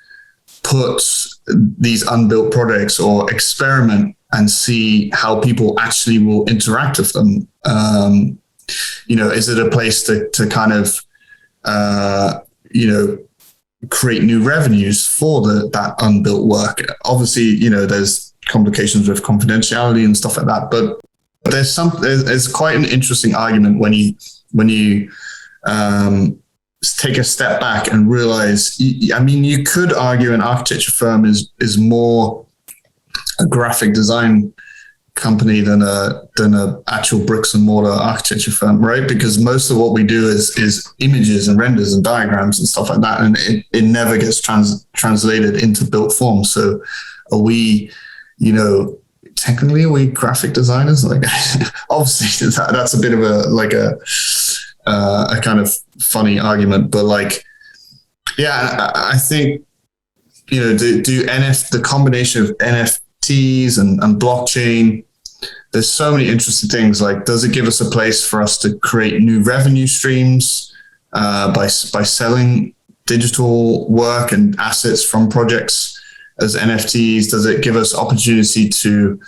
Speaker 2: put these unbuilt projects or experiment and see how people actually will interact with them? Is it a place to kind of, create new revenues for that unbuilt work? Obviously, there's complications with confidentiality and stuff like that, but there's quite an interesting argument when you take a step back and realize, you could argue an architecture firm is more a graphic design company than a actual bricks and mortar architecture firm, right? Because most of what we do is images and renders and diagrams and stuff like that, and it never gets translated into built form. So are we, technically are we graphic designers? Like, obviously that's a bit of a kind of funny argument, but like, yeah, I think, do the combination of NFTs and blockchain, there's so many interesting things. Like, does it give us a place for us to create new revenue streams by selling digital work and assets from projects as NFTs? Does it give us opportunity to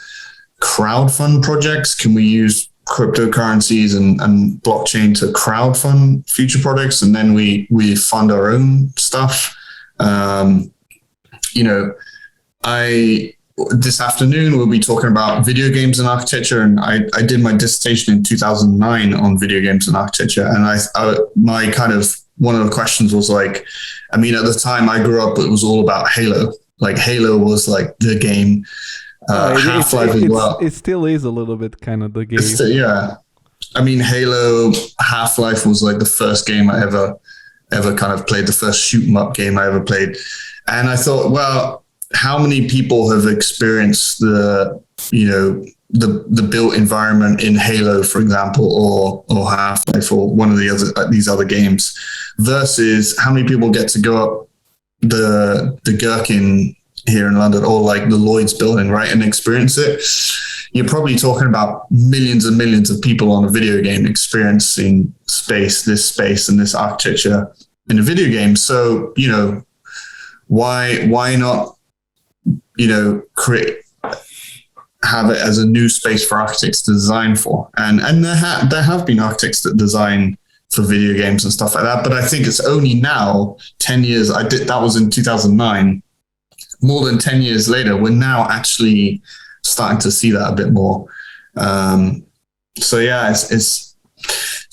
Speaker 2: crowdfund projects? Can we use cryptocurrencies and blockchain to crowdfund future projects, and then we fund our own stuff? This afternoon we'll be talking about video games and architecture, and I did my dissertation in 2009 on video games and architecture, and my kind of one of the questions was like, at the time I grew up, it was all about Halo. Like Halo was like the game. Half-Life as well.
Speaker 1: It still is a little bit kind of the game.
Speaker 2: Halo, Half-Life was like the first game I ever kind of played, the first shoot 'em up game I ever played. And I thought, well, how many people have experienced the the built environment in Halo, for example, or Half-Life, or one of these other games, versus how many people get to go up the Gherkin here in London, or like the Lloyd's building, right, and experience it. You're probably talking about millions and millions of people on a video game experiencing this space and this architecture in a video game. So, why not, have it as a new space for architects to design for? And there have been architects that design for video games and stuff like that. But I think it's only now, 10 years, that was in 2009, more than 10 years later, we're now actually starting to see that a bit more. So yeah, it's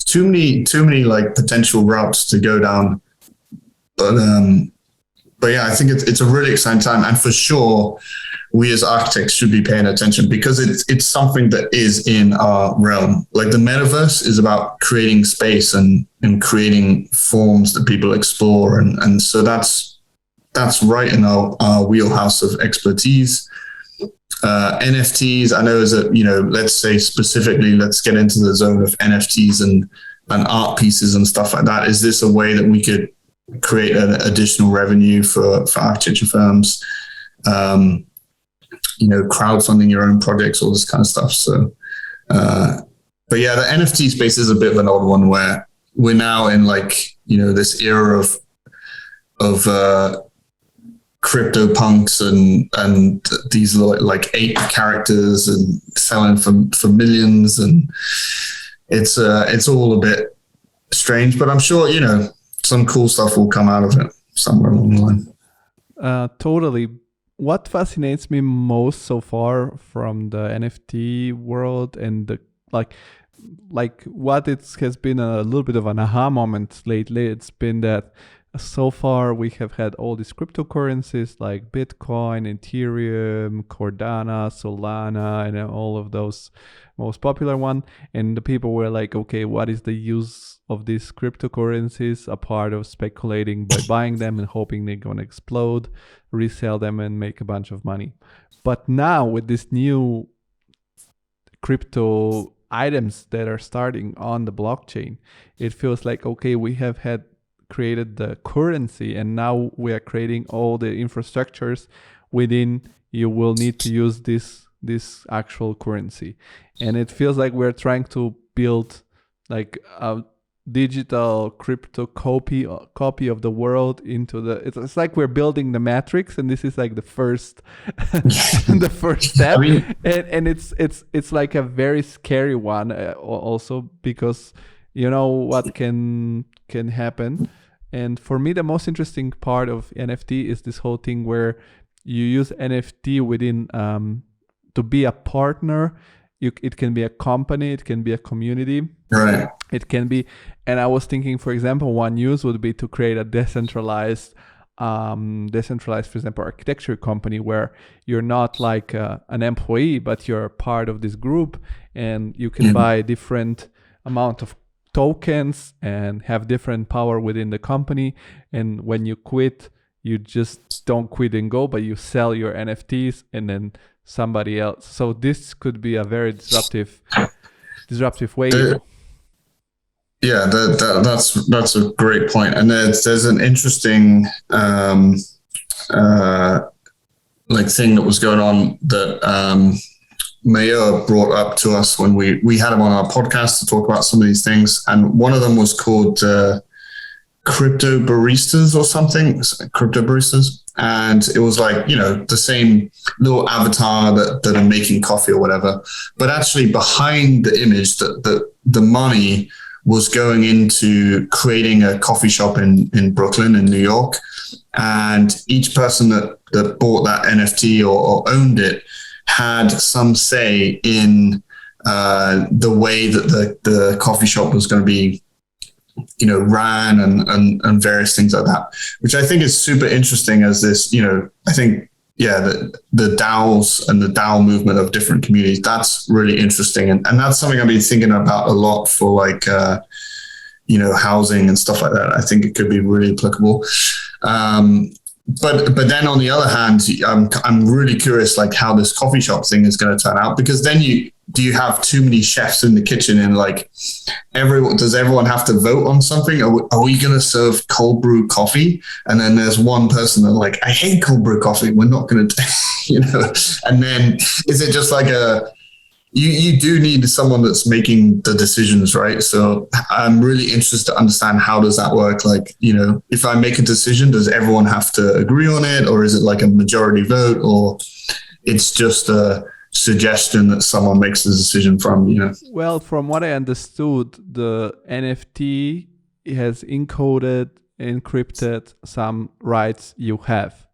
Speaker 2: too many like potential routes to go down. But yeah, I think it's a really exciting time. And for sure, we as architects should be paying attention, because it's something that is in our realm. Like the metaverse is about creating space and creating forms that people explore. And so that's right in our wheelhouse of expertise. NFTs, I know, let's say specifically, let's get into the zone of NFTs and art pieces and stuff like that. Is this a way that we could create an additional revenue for architecture firms? Crowdfunding your own projects, all this kind of stuff. So, but yeah, the NFT space is a bit of an odd one, where we're now in this era of crypto punks and these like ape characters and selling for millions, and it's all a bit strange, but I'm sure some cool stuff will come out of it somewhere along the line.
Speaker 1: Totally. What fascinates me most so far from the NFT world, and the like what has been a little bit of an aha moment lately, it's been that so far we have had all these cryptocurrencies like Bitcoin, Ethereum, Cardano, Solana, and all of those most popular one. And the people were like, okay, what is the use of these cryptocurrencies, a part of speculating by buying them and hoping they're going to explode, resell them and make a bunch of money. But now with this new crypto items that are starting on the blockchain, it feels like, okay, we have created the currency, and now we are creating all the infrastructures within. You will need to use this actual currency, and it feels like we're trying to build like a digital crypto copy of the world into it's like we're building the Matrix, and this is like the first the first step. And it's like a very scary one also, because what can happen. And for me, the most interesting part of NFT is this whole thing where you use NFT within to be a partner. It can be a company, it can be a community,
Speaker 2: right?
Speaker 1: It can be, and I was thinking, for example, one use would be to create a decentralized, for example, architecture company, where you're not like an employee, but you're part of this group, and you can buy different amount of tokens and have different power within the company. And when you quit, you just don't quit and go, but you sell your NFTs and then somebody else. So this could be a very disruptive way.
Speaker 2: Yeah, that's a great point. And there's an interesting thing that was going on that Mayo brought up to us when we had him on our podcast to talk about some of these things. And one of them was called crypto baristas or something, crypto baristas. And it was like, the same little avatar that are making coffee or whatever. But actually behind the image, the money was going into creating a coffee shop in Brooklyn, in New York. And each person that bought that NFT or owned it had some say in the way that the coffee shop was going to be ran and various things like that, which I think is super interesting as this, I think, the DAOs and the DAO movement of different communities, that's really interesting. And that's something I've been thinking about a lot for like, housing and stuff like that. I think it could be really applicable. but then on the other hand, I'm really curious, like how this coffee shop thing is going to turn out, because then do you have too many chefs in the kitchen, and like does everyone have to vote on something? Are we going to serve cold brew coffee? And then there's one person that like, I hate cold brew coffee, we're not going to, and then is it just like you do need someone that's making the decisions, right? So I'm really interested to understand, how does that work? Like, if I make a decision, does everyone have to agree on it, or is it like a majority vote, or it's just a suggestion that someone makes the decision from?
Speaker 1: Well, from what I understood, the NFT has encrypted some rights you have,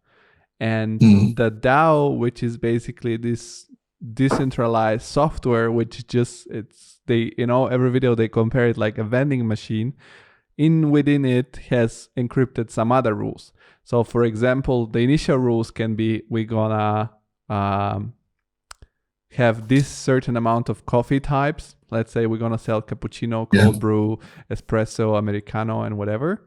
Speaker 1: and the DAO, which is basically this decentralized software, which just every video they compare it like a vending machine. Within it has encrypted some other rules. So for example, the initial rules can be, we're gonna have this certain amount of coffee types. Let's say we're gonna sell cappuccino, cold brew, espresso, americano, and whatever,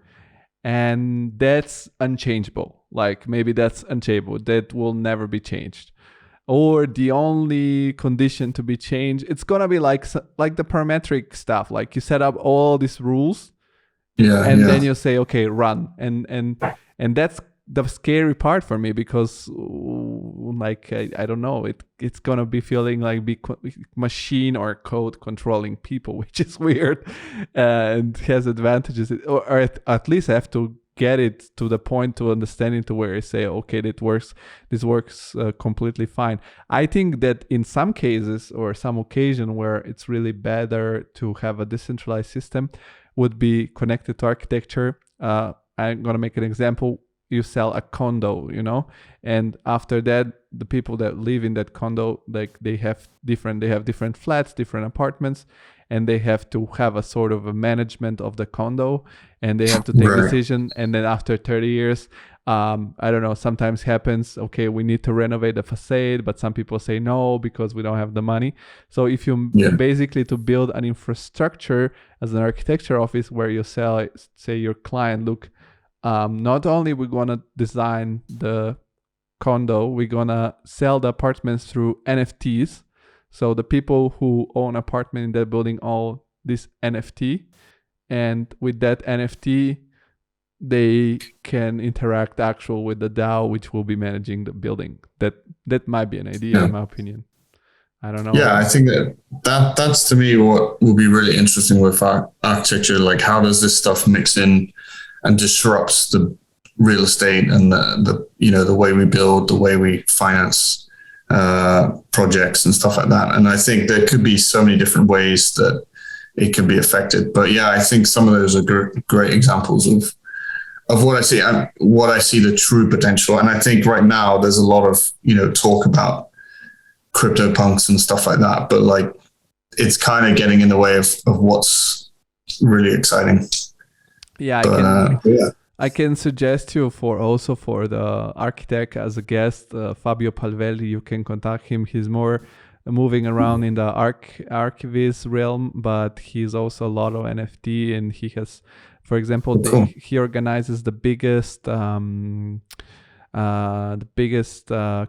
Speaker 1: and that's unchangeable. Like maybe that's unchangeable, that will never be changed. Or the only condition to be changed, it's gonna be like the parametric stuff. Like you set up all these rules, then you say, okay, run, and that's the scary part for me, because like I don't know, it's gonna be feeling like big machine or code controlling people, which is weird and has advantages, or at least I have to get it to the point to understanding to where I say, okay, this works completely fine. I think that in some cases or some occasion where it's really better to have a decentralized system would be connected to architecture. I'm going to make an example. You sell a condo, and after that, the people that live in that condo, like they have different flats, different apartments, and they have to have a sort of a management of the condo, and they have to take decision. And then after 30 years, I don't know, sometimes happens, okay, we need to renovate the facade, but some people say no because we don't have the money. So if you basically to build an infrastructure as an architecture office where you say your client, look, not only we're going to design the condo, we're going to sell the apartments through NFTs. So the people who own apartment in that building own this NFT, and with that NFT, they can interact with the DAO, which will be managing the building. That might be an idea, in my opinion. I don't know.
Speaker 2: Yeah, I think that's to me what will be really interesting with architecture. Like, how does this stuff mix in and disrupts the real estate and the way we build, the way we finance projects and stuff like that. And I think there could be so many different ways that it can be affected. But yeah, I think some of those are great examples of what I see the true potential. And I think right now there's a lot of talk about crypto punks and stuff like that, but like it's kind of getting in the way of what's really exciting.
Speaker 1: I can suggest you for the architect as a guest, Fabio Palvelli. You can contact him. He's more moving around in the archivist realm, but he's also a lot of NFT, and he has, for example, he organizes the biggest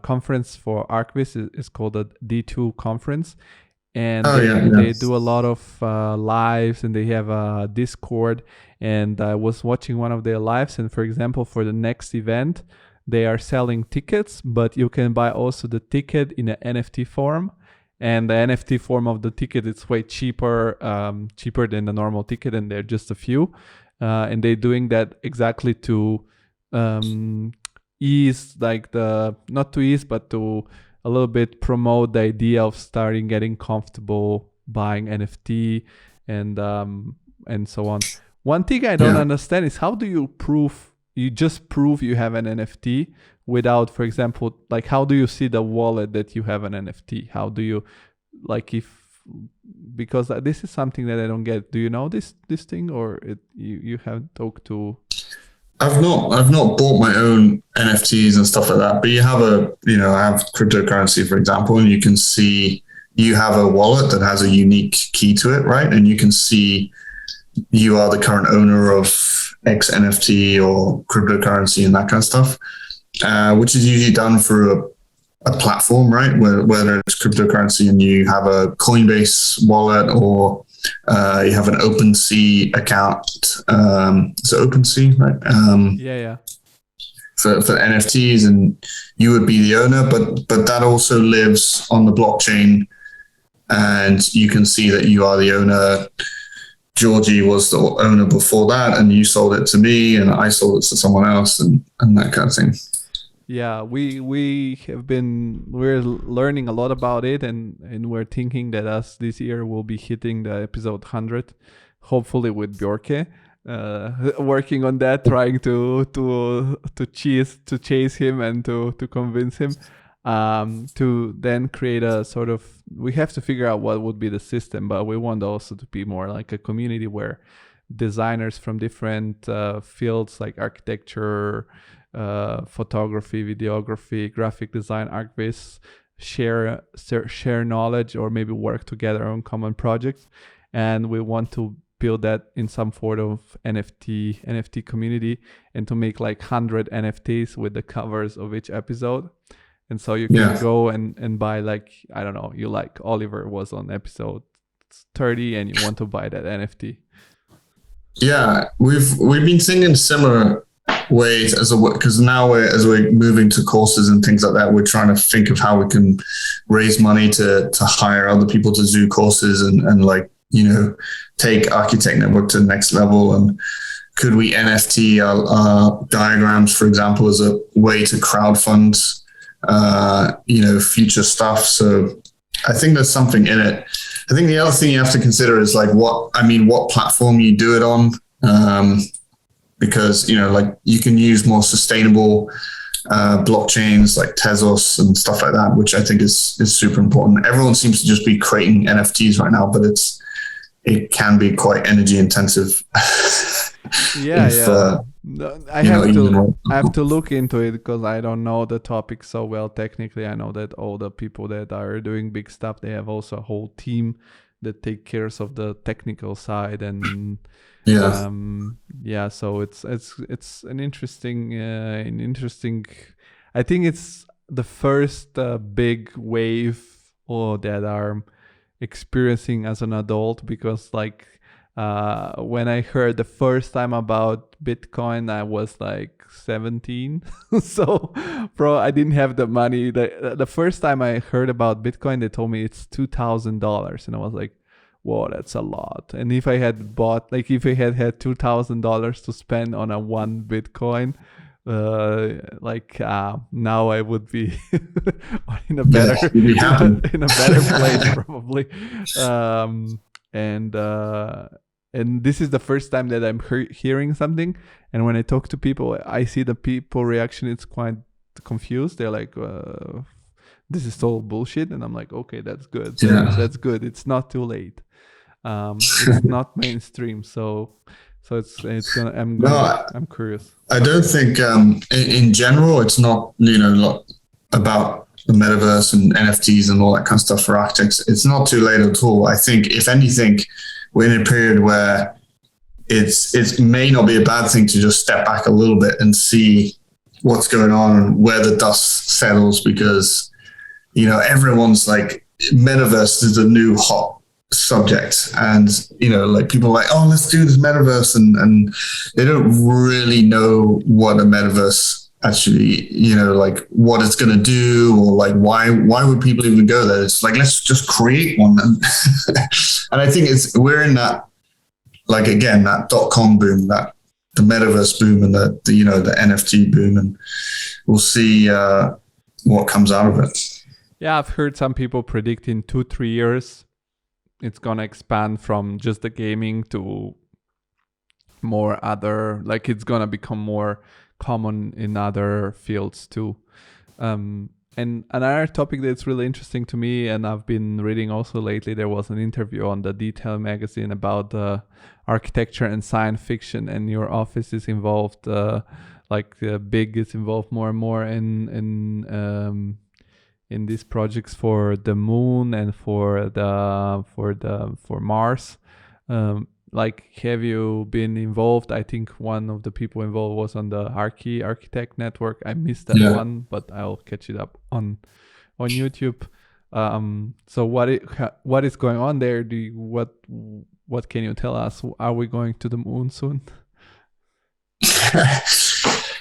Speaker 1: conference for archivists. Is called the D2 conference. And they do a lot of lives, and they have a Discord. And I was watching one of their lives, and for example, for the next event, they are selling tickets, but you can buy also the ticket in an NFT form. And the NFT form of the ticket is way cheaper than the normal ticket, and they're just a few. And they're doing that exactly to ease, like not to ease, but to a little bit promote the idea of getting comfortable buying NFT and so on. One thing I don't understand is, how do you prove you have an NFT without, for example, like how do you see the wallet that you have an NFT? How do you, like, because this is something that I don't get. Do you know this thing, or you have talked to?
Speaker 2: I've not bought my own NFTs and stuff like that, but you have I have cryptocurrency, for example, and you can see you have a wallet that has a unique key to it, right? And you can see you are the current owner of X NFT or cryptocurrency and that kind of stuff. which is usually done through a platform, right? Whether it's cryptocurrency and you have a Coinbase wallet or you have an OpenSea account. So OpenSea, right?
Speaker 1: Yeah.
Speaker 2: For NFTs, and you would be the owner, but that also lives on the blockchain, and you can see that you are the owner. Georgie was the owner before that, and you sold it to me, and I sold it to someone else, and that kind of thing.
Speaker 1: Yeah, we're learning a lot about it, and we're thinking that us this year will be hitting the episode 100, hopefully with Bjarke. Working on that, trying to chase him and to convince him to then create a sort of, we have to figure out what would be the system, but we want also to be more like a community where designers from different fields like architecture, photography, videography, graphic design, archivists share knowledge or maybe work together on common projects. And we want to build that in some sort of NFT community, and to make like 100 NFTs with the covers of each episode. And so you can go and buy, like, I don't know, you like Oliver was on episode 30 and you want to buy that NFT.
Speaker 2: Yeah, we've been thinking similar ways because now as we're moving to courses and things like that, we're trying to think of how we can raise money to hire other people to do courses and like, take Archi-Tech Network to the next level. And could we NFT diagrams, for example, as a way to crowdfund, future stuff? So I think there's something in it. I think the other thing you have to consider is like what platform you do it on, because like you can use more sustainable blockchains like Tezos and stuff like that, which I think is super important. Everyone seems to just be creating NFTs right now, but it can be quite energy intensive.
Speaker 1: I have to look into it because I don't know the topic so well technically. I know that all the people that are doing big stuff, they have also a whole team that take care of the technical side, and so it's an interesting I think it's the first big wave that are experiencing as an adult, because like when I heard the first time about Bitcoin, I was like 17. So I didn't have the money. The first time I heard about Bitcoin, they told me it's $2,000, and I was like, whoa, that's a lot. And if I had bought, like if I had $2,000 to spend on a one Bitcoin, now I would be in a better place probably. And this is the first time that I'm hearing something, and when I talk to people, I see the people reaction. It's quite confused. They're like, "This is total bullshit," and I'm like, "Okay, that's good. That's good. It's not too late. It's not mainstream, so it's gonna. I'm curious."
Speaker 2: I don't think in general it's not about the metaverse and NFTs and all that kind of stuff for architects. It's not too late at all. I think if anything, we're in a period where it may not be a bad thing to just step back a little bit and see what's going on and where the dust settles, because everyone's like, metaverse is a new hot subject, and like people are like, oh, let's do this metaverse, and they don't really know what a metaverse actually, like what it's going to do, or like why would people even go there. It's like, let's just create one. And I think we're in that, like, again, that .com boom, that the metaverse boom, and the NFT boom, and we'll see what comes out of it.
Speaker 1: Yeah, I've heard some people predict in 2-3 years it's gonna expand from just the gaming to more other, like it's gonna become more common in other fields too. And another topic that's really interesting to me, and I've been reading also lately, there was an interview on the Detail magazine about architecture and science fiction, and your office is involved, BIG is involved more and more in these projects for the moon and for Mars. like, have you been involved? I think one of the people involved was on the Archi-Tech Network. I missed that one, but I'll catch it up on YouTube. So what is going on there? What can you tell us? Are we going to the moon soon?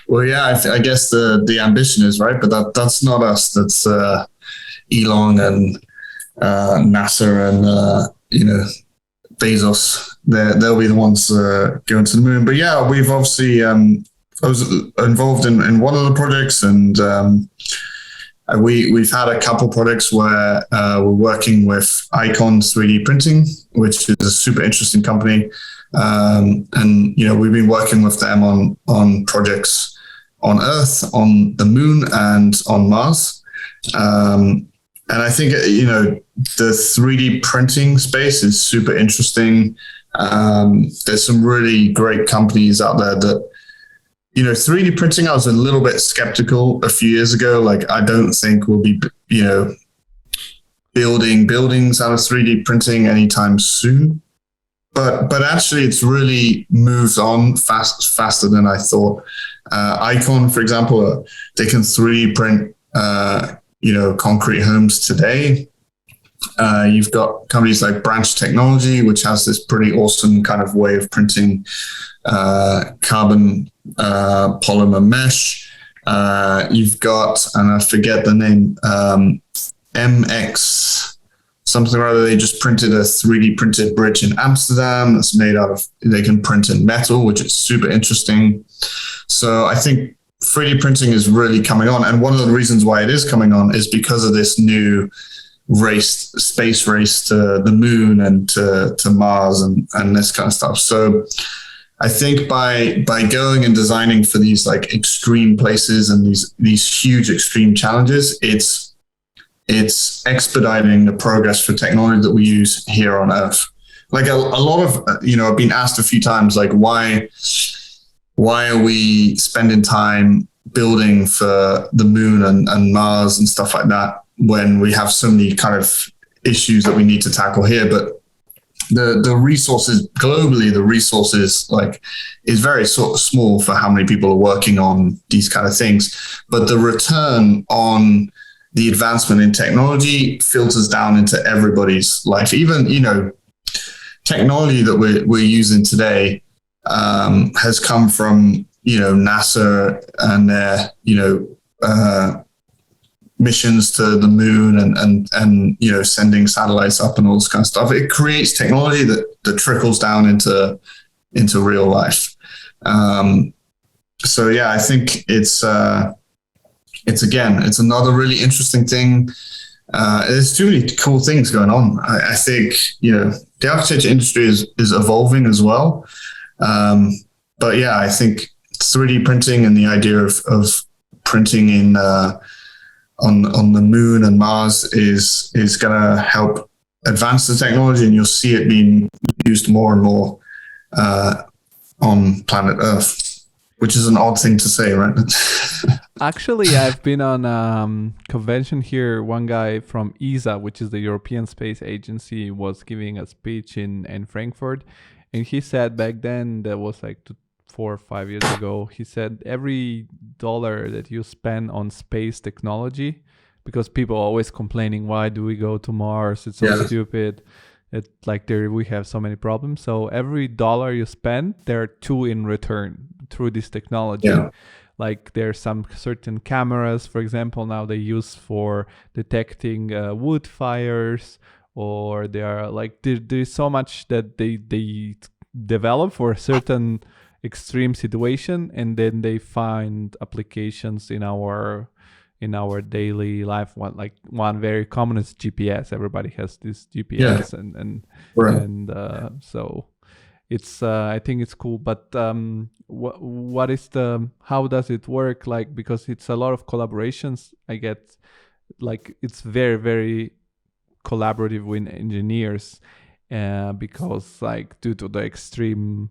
Speaker 2: Well, yeah, I guess the ambition is right, but that's not us. That's Elon and NASA and Bezos. They'll be the ones going to the moon. But yeah, we've obviously I was involved in one of the projects, and we've had a couple projects where we're working with Icon 3D Printing, which is a super interesting company. And we've been working with them on projects on Earth, on the moon, and on Mars. And I think the 3D printing space is super interesting. There's some really great companies out there that 3D printing. I was a little bit skeptical a few years ago. Like, I don't think we'll be building buildings out of 3D printing anytime soon. But actually, it's really moved on faster than I thought. Icon, for example, they can 3D print, concrete homes today. You've got companies like Branch Technology, which has this pretty awesome kind of way of printing carbon polymer mesh. You've got, and I forget the name, MX. Something or other, they just printed a 3D printed bridge in Amsterdam that's made out of, they can print in metal, which is super interesting. So I think 3D printing is really coming on. And one of the reasons why it is coming on is because of this new space race to the moon and to Mars and this kind of stuff. So I think by going and designing for these like extreme places and these huge extreme challenges, it's expediting the progress for technology that we use here on Earth. Like a lot of, I've been asked a few times, like, why are we spending time building for the moon and Mars and stuff like that when we have so many kind of issues that we need to tackle here? But the resources globally, like is very sort of small for how many people are working on these kind of things. But the return on the advancement in technology filters down into everybody's life. Even, technology that we're using today has come from, NASA and their, missions to the moon and sending satellites up and all this kind of stuff. It creates technology that trickles down into real life. So yeah, I think it's another really interesting thing. There's too many cool things going on. I think, the architecture industry is evolving as well. But yeah, I think 3D printing and the idea of printing in on the moon and Mars is going to help advance the technology, and you'll see it being used more and more on planet Earth, which is an odd thing to say, right?
Speaker 1: Actually, I've been on a convention here. One guy from ESA, which is the European Space Agency, was giving a speech in Frankfurt. And he said back then, that was like 4 or 5 years ago, he said every dollar that you spend on space technology, because people are always complaining, why do we go to Mars? It's so stupid. It's like we have so many problems. So every dollar you spend, there are 2 in return through this technology. Yeah. Like there's some certain cameras, for example, now they use for detecting wood fires, or they are like, there's so much that they develop for a certain extreme situation, and then they find applications in our daily life. One very common is GPS. Everybody has this GPS, so it's I think it's cool. But what is how does it work? Like, because it's a lot of collaborations. I get like it's very, very collaborative with engineers, because like due to the extreme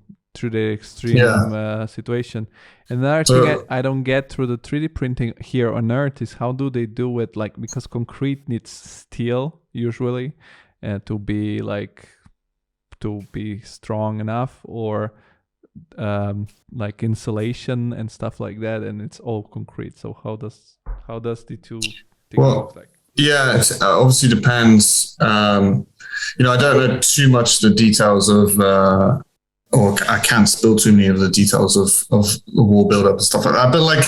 Speaker 1: situation. And another thing I don't get through the 3D printing here on Earth is how do they do it? Like, because concrete needs steel usually to be like to be strong enough, or like insulation and stuff like that, and it's all concrete. So how does the two things look like?
Speaker 2: Yeah, it obviously depends. I don't know too much the details of, or I can't spill too many of the details of the wall buildup and stuff like that. But like,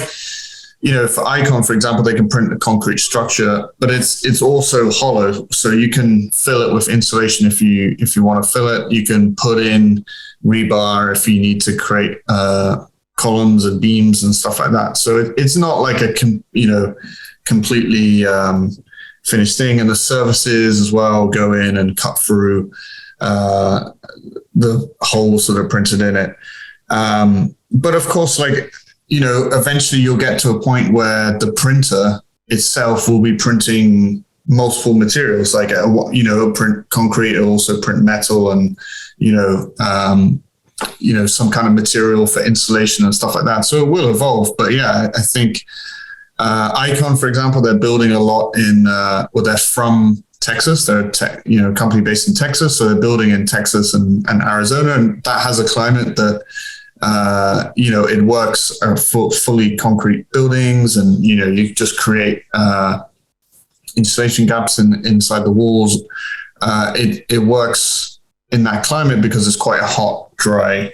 Speaker 2: for Icon, for example, they can print a concrete structure, but it's also hollow, so you can fill it with insulation if you want to fill it. You can put in rebar if you need to create columns and beams and stuff like that. So it's not like a completely finished thing. And the services as well go in and cut through the holes that are printed in it. But of course, like, eventually you'll get to a point where the printer itself will be printing multiple materials. Like, it'll print concrete, it'll also print metal and, some kind of material for insulation and stuff like that. So it will evolve. But yeah, I think Icon, for example, they're building a lot in, they're from Texas. They're a company based in Texas. So they're building in Texas and Arizona, and that has a climate that, it works for fully concrete buildings, and, you just create insulation gaps inside the walls. It works in that climate because it's quite a hot, dry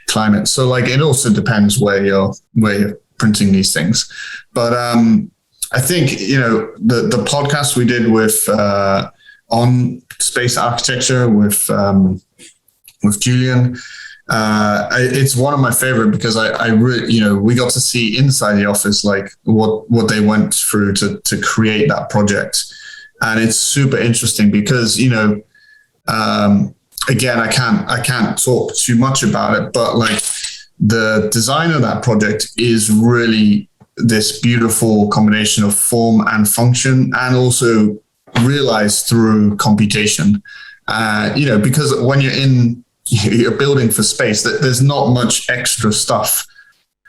Speaker 2: climate. So like, it also depends where you're printing these things. But I think, the podcast we did with on space architecture with Julian, it's one of my favorite because I really, we got to see inside the office, like what they went through to create that project. And it's super interesting because, again, I can't talk too much about it, but like, the design of that project is really this beautiful combination of form and function, and also realized through computation. Because when you're building for space, that there's not much extra stuff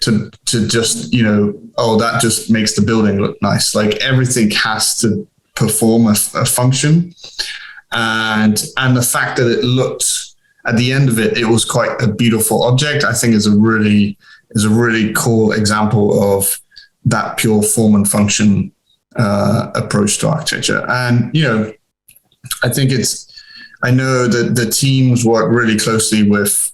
Speaker 2: to just, that just makes the building look nice. Like, everything has to perform a function, and the fact that it looked, at the end of it, it was quite a beautiful object, I think is a really cool example of that pure form and function approach to architecture. And, I think I know that the teams work really closely with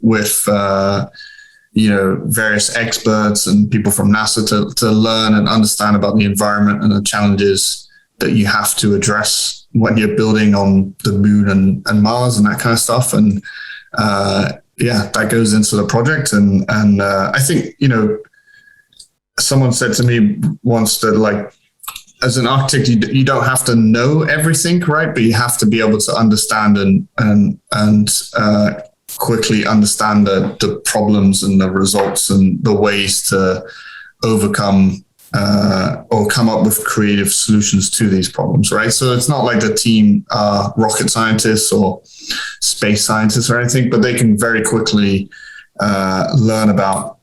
Speaker 2: various experts and people from NASA to learn and understand about the environment and the challenges that you have to address when you're building on the moon and Mars and that kind of stuff. And that goes into the project. And I think, someone said to me once that, like, as an architect, you don't have to know everything, right? But you have to be able to understand and quickly understand the problems and the results and the ways to overcome or come up with creative solutions to these problems, right? So it's not like the team are rocket scientists or space scientists or anything, but they can very quickly learn about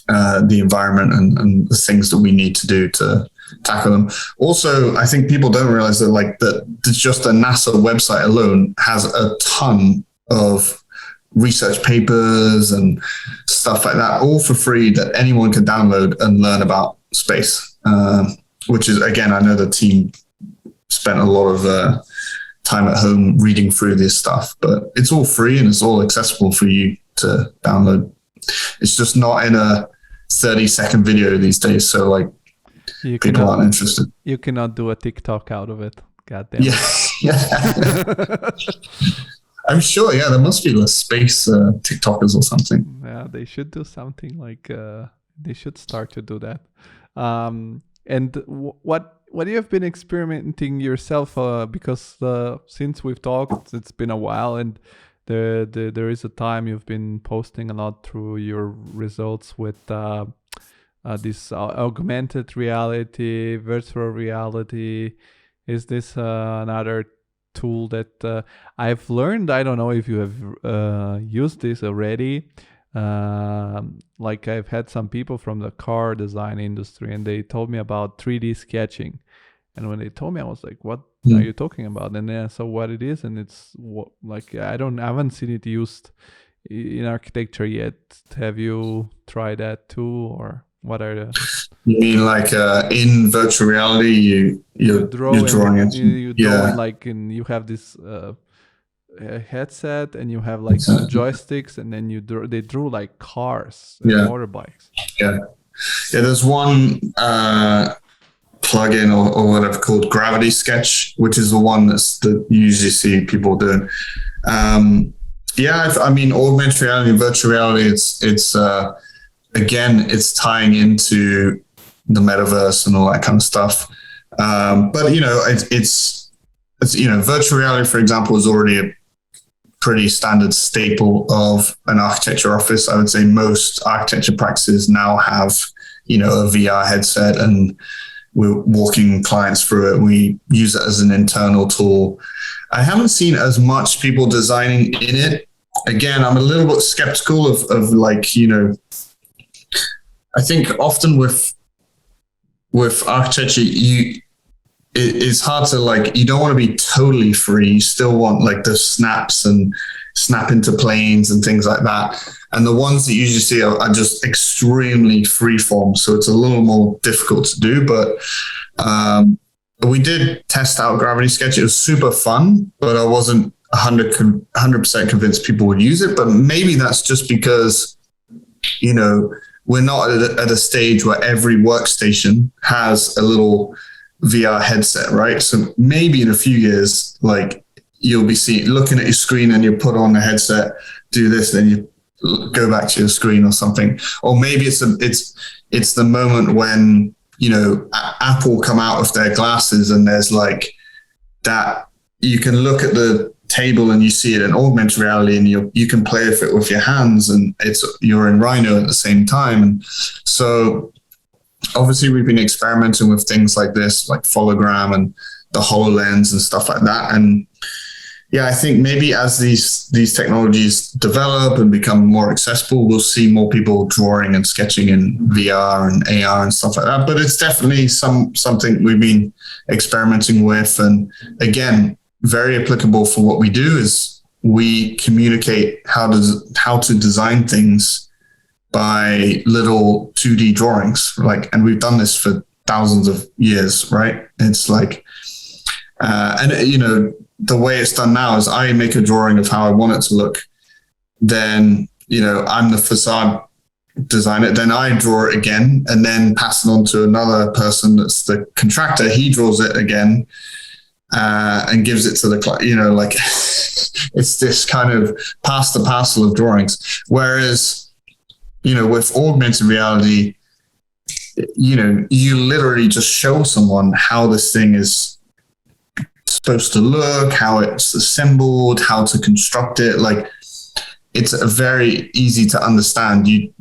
Speaker 2: the environment and the things that we need to do to tackle them. Also, I think people don't realize that, like, that just the NASA website alone has a ton of research papers and stuff like that, all for free, that anyone can download and learn about space, which is, again, I know the team spent a lot of time at home reading through this stuff, but it's all free and it's all accessible for you to download. It's just not in a 30-second video these days, so like, people aren't interested.
Speaker 1: You cannot do a TikTok out of it. God damn.
Speaker 2: Yeah. I'm sure. Yeah, there must be the space TikTokers or something.
Speaker 1: Yeah, they should do something like. They should start to do that. And what you have been experimenting yourself? Because since we've talked, it's been a while, and there is a time you've been posting a lot through your results with this augmented reality, virtual reality. Is this another tool that I've learned? I don't know if you have used this already. Like, I've had some people from the car design industry, and they told me about 3D sketching. And when they told me, I was like, "What
Speaker 2: Hmm.
Speaker 1: are you talking about?" And then I saw what it is, and it's like I haven't seen it used in architecture yet. Have you tried that too, or what are the?
Speaker 2: You mean like in virtual reality, you're drawing it?
Speaker 1: You draw in like you have this a headset, and you have like some joysticks, and then they drew like cars and motorbikes.
Speaker 2: Yeah. There's one plugin or whatever called Gravity Sketch, which is the one that you usually see people doing. I mean, augmented reality and virtual reality, it's again, it's tying into the metaverse and all that kind of stuff. But it's virtual reality, for example, is already a pretty standard staple of an architecture office. I would say most architecture practices now have, a VR headset, and we're walking clients through it. We use it as an internal tool. I haven't seen as much people designing in it. Again, I'm a little bit skeptical of like, I think often with architecture, it's hard to like, you don't want to be totally free. You still want like the snaps and snap into planes and things like that. And the ones that you usually see are just extremely freeform. So it's a little more difficult to do, but we did test out Gravity Sketch. It was super fun, but I wasn't 100% convinced people would use it. But maybe that's just because, we're not at a stage where every workstation has a little VR headset, right? So maybe in a few years, like you'll be looking at your screen and you put on the headset, do this, then you go back to your screen or something. Or maybe it's the moment when, Apple come out with their glasses and there's like that, you can look at the table and you see it in augmented reality, and you can play with it with your hands, and you're in Rhino at the same time. And so obviously we've been experimenting with things like this, like Hologram and the HoloLens and stuff like that. And I think maybe as these technologies develop and become more accessible, we'll see more people drawing and sketching in VR and AR and stuff like that. But it's definitely something we've been experimenting with. And again, very applicable for what we do is we communicate how to design things by little 2D drawings, and we've done this for thousands of years, right? It's like, the way it's done now is I make a drawing of how I want it to look. Then, I'm the facade designer. Then I draw it again and then pass it on to another person that's the contractor. He draws it again and gives it to the client. Like it's this kind of pass the parcel of drawings. Whereas, with augmented reality, you literally just show someone how this thing is supposed to look, how it's assembled, how to construct it. Like it's very easy to understand. You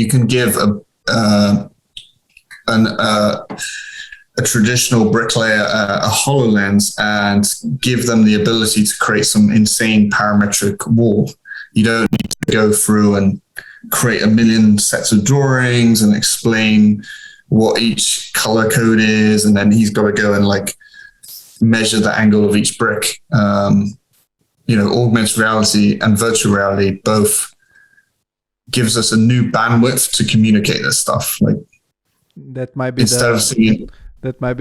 Speaker 2: can give a traditional bricklayer a HoloLens and give them the ability to create some insane parametric wall. You don't need to go through and create a million sets of drawings and explain what each color code is, and then he's got to go and like measure the angle of each brick. Augmented reality and virtual reality both gives us a new bandwidth to communicate this stuff. Like
Speaker 1: that might be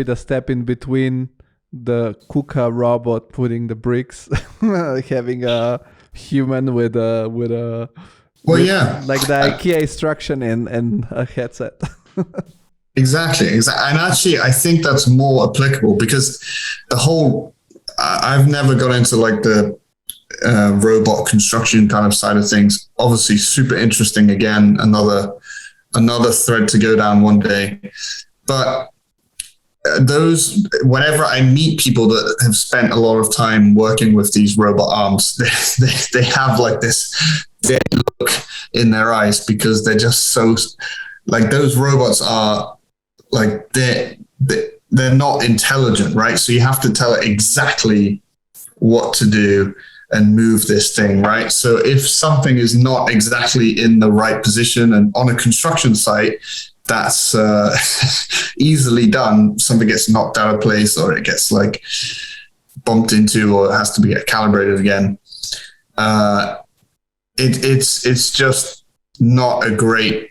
Speaker 1: the step in between the KUKA robot putting the bricks, having a human with like the IKEA instruction and a headset.
Speaker 2: Exactly. And actually, I think that's more applicable because I've never got into like the robot construction kind of side of things. Obviously, super interesting. Again, another thread to go down one day. But whenever I meet people that have spent a lot of time working with these robot arms, they have like this dead look in their eyes because they're just so like those robots are like they're not intelligent, right? So you have to tell it exactly what to do and move this thing, right? So if something is not exactly in the right position and on a construction site, that's easily done. Something gets knocked out of place, or it gets like bumped into, or it has to be calibrated again. It's just not a great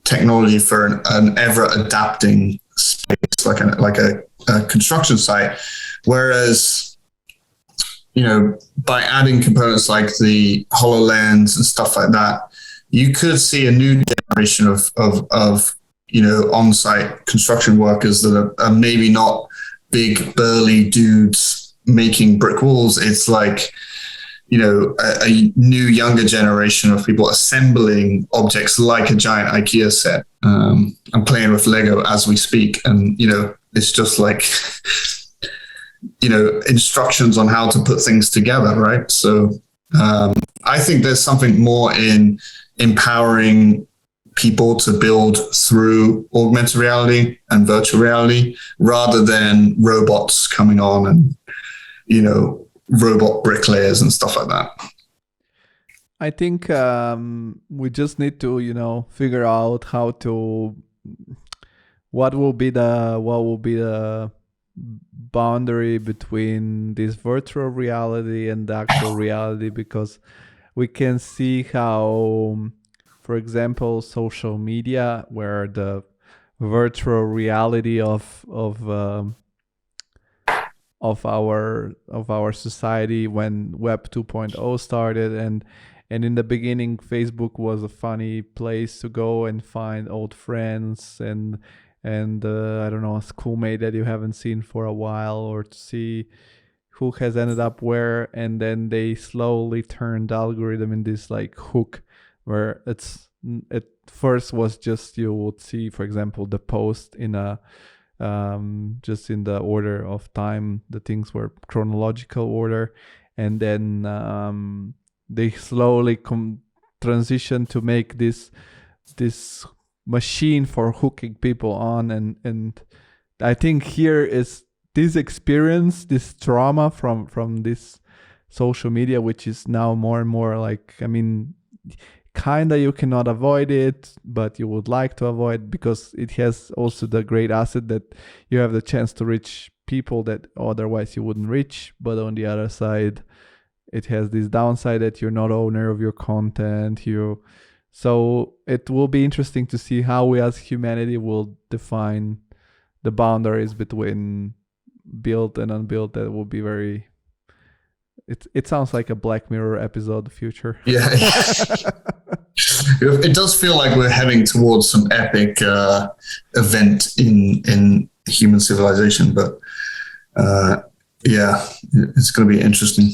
Speaker 2: technology for an ever adapting space like a construction site. Whereas, by adding components like the HoloLens and stuff like that, you could see a new generation of on-site construction workers that are maybe not big burly dudes making brick walls. It's like, a new younger generation of people assembling objects like a giant IKEA set. I'm playing with Lego as we speak, and it's just like instructions on how to put things together, right? So I think there's something more in empowering people to build through augmented reality and virtual reality, rather than robots coming on and robot bricklayers and stuff like that.
Speaker 1: I think we just need to figure out what will be the boundary between this virtual reality and the actual reality, because we can see how, for example, social media, where the virtual reality of our society, when Web 2.0 started, and in the beginning Facebook was a funny place to go and find old friends and I don't know, a schoolmate that you haven't seen for a while, or to see who has ended up where. And then they slowly turned the algorithm in this like hook, where at first was just, you would see, for example, the post in a just in the order of time, the things were chronological order, and then they slowly transition to make this machine for hooking people on, and I think here is this experience, this trauma from this social media, which is now more and more like, I mean, kinda you cannot avoid it, but you would like to avoid, because it has also the great asset that you have the chance to reach people that otherwise you wouldn't reach. But on the other side, it has this downside that you're not owner of your content. So it will be interesting to see how we as humanity will define the boundaries between built and unbuilt. That will be very... It sounds like a Black Mirror episode, the future.
Speaker 2: Yeah. It does feel like we're heading towards some epic event in human civilization, but yeah, it's going to be interesting.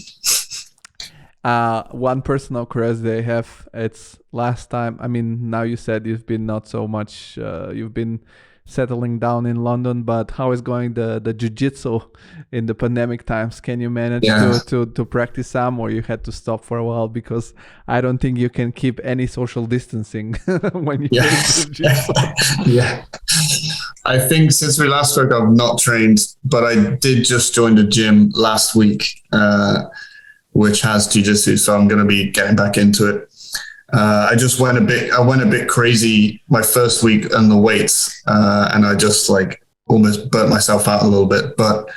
Speaker 1: One personal curiosity I have, it's last time, I mean, now you said you've been not so much, you've been settling down in London, but how is going the jiu-jitsu in the pandemic times? Can you manage to practice some, or you had to stop for a while? Because I don't think you can keep any social distancing when you play jiu-jitsu.
Speaker 2: Yeah. I think since we last spoke, I've not trained, but I did just join the gym last week, which has jiu-jitsu, so I'm going to be getting back into it. I went a bit crazy my first week on the weights, and I just like almost burnt myself out a little bit. But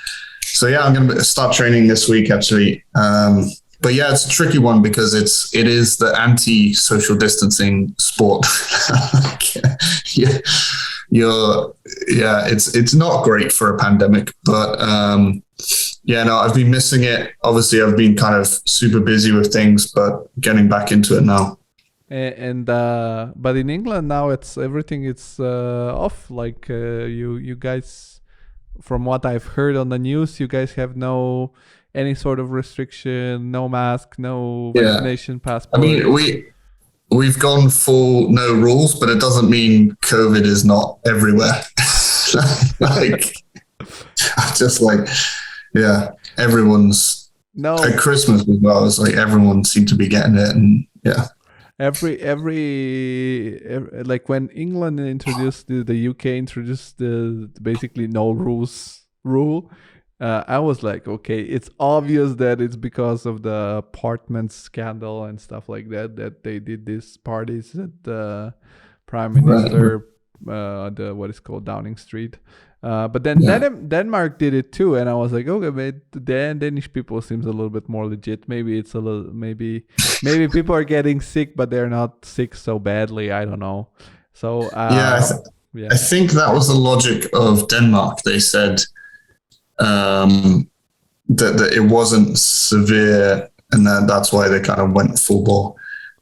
Speaker 2: so yeah, I'm going to start training this week actually. But yeah, it's a tricky one because it is the anti-social distancing sport. It's not great for a pandemic, but I've been missing it. Obviously, I've been kind of super busy with things, but getting back into it now.
Speaker 1: And but in England now everything is off. Like you guys, from what I've heard on the news, you guys have no any sort of restriction, no mask, no vaccination passport.
Speaker 2: I mean, we've gone full no rules, but it doesn't mean COVID is not everywhere. Like, just like, yeah, everyone's at Christmas as well. It's like everyone seemed to be getting it, and yeah.
Speaker 1: Every like when England introduced the UK introduced the basically no rules rule, I was like, okay, it's obvious that it's because of the apartment scandal and stuff like that they did these parties that the Prime Minister the what is called Downing Street. But then Denmark did it too, and I was like, okay, but Danish people seems a little bit more legit. Maybe it's a little, maybe people are getting sick, but they're not sick so badly. I don't know. So
Speaker 2: I think that was the logic of Denmark. They said that it wasn't severe, and that's why they kind of went full bore.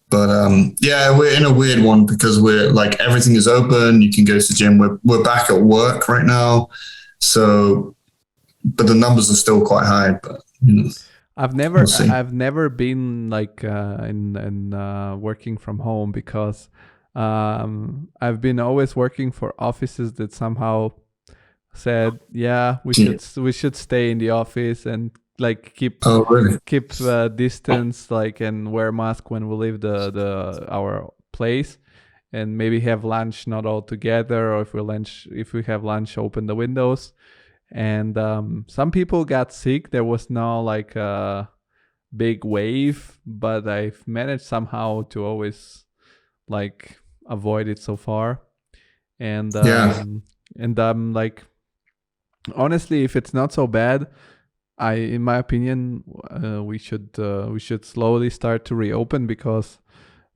Speaker 2: But we're in a weird one because we're like everything is open. You can go to the gym. We're back at work right now, so but the numbers are still quite high. But
Speaker 1: I've never been like in working from home because I've been always working for offices that somehow said, we should stay in the office and like keep distance, like, and wear mask when we leave our place, and maybe have lunch not all together, or if we have lunch, open the windows. And some people got sick. There was no like a big wave, but I've managed somehow to always like avoid it so far. And like, honestly, if it's not so bad, in my opinion, we should slowly start to reopen, because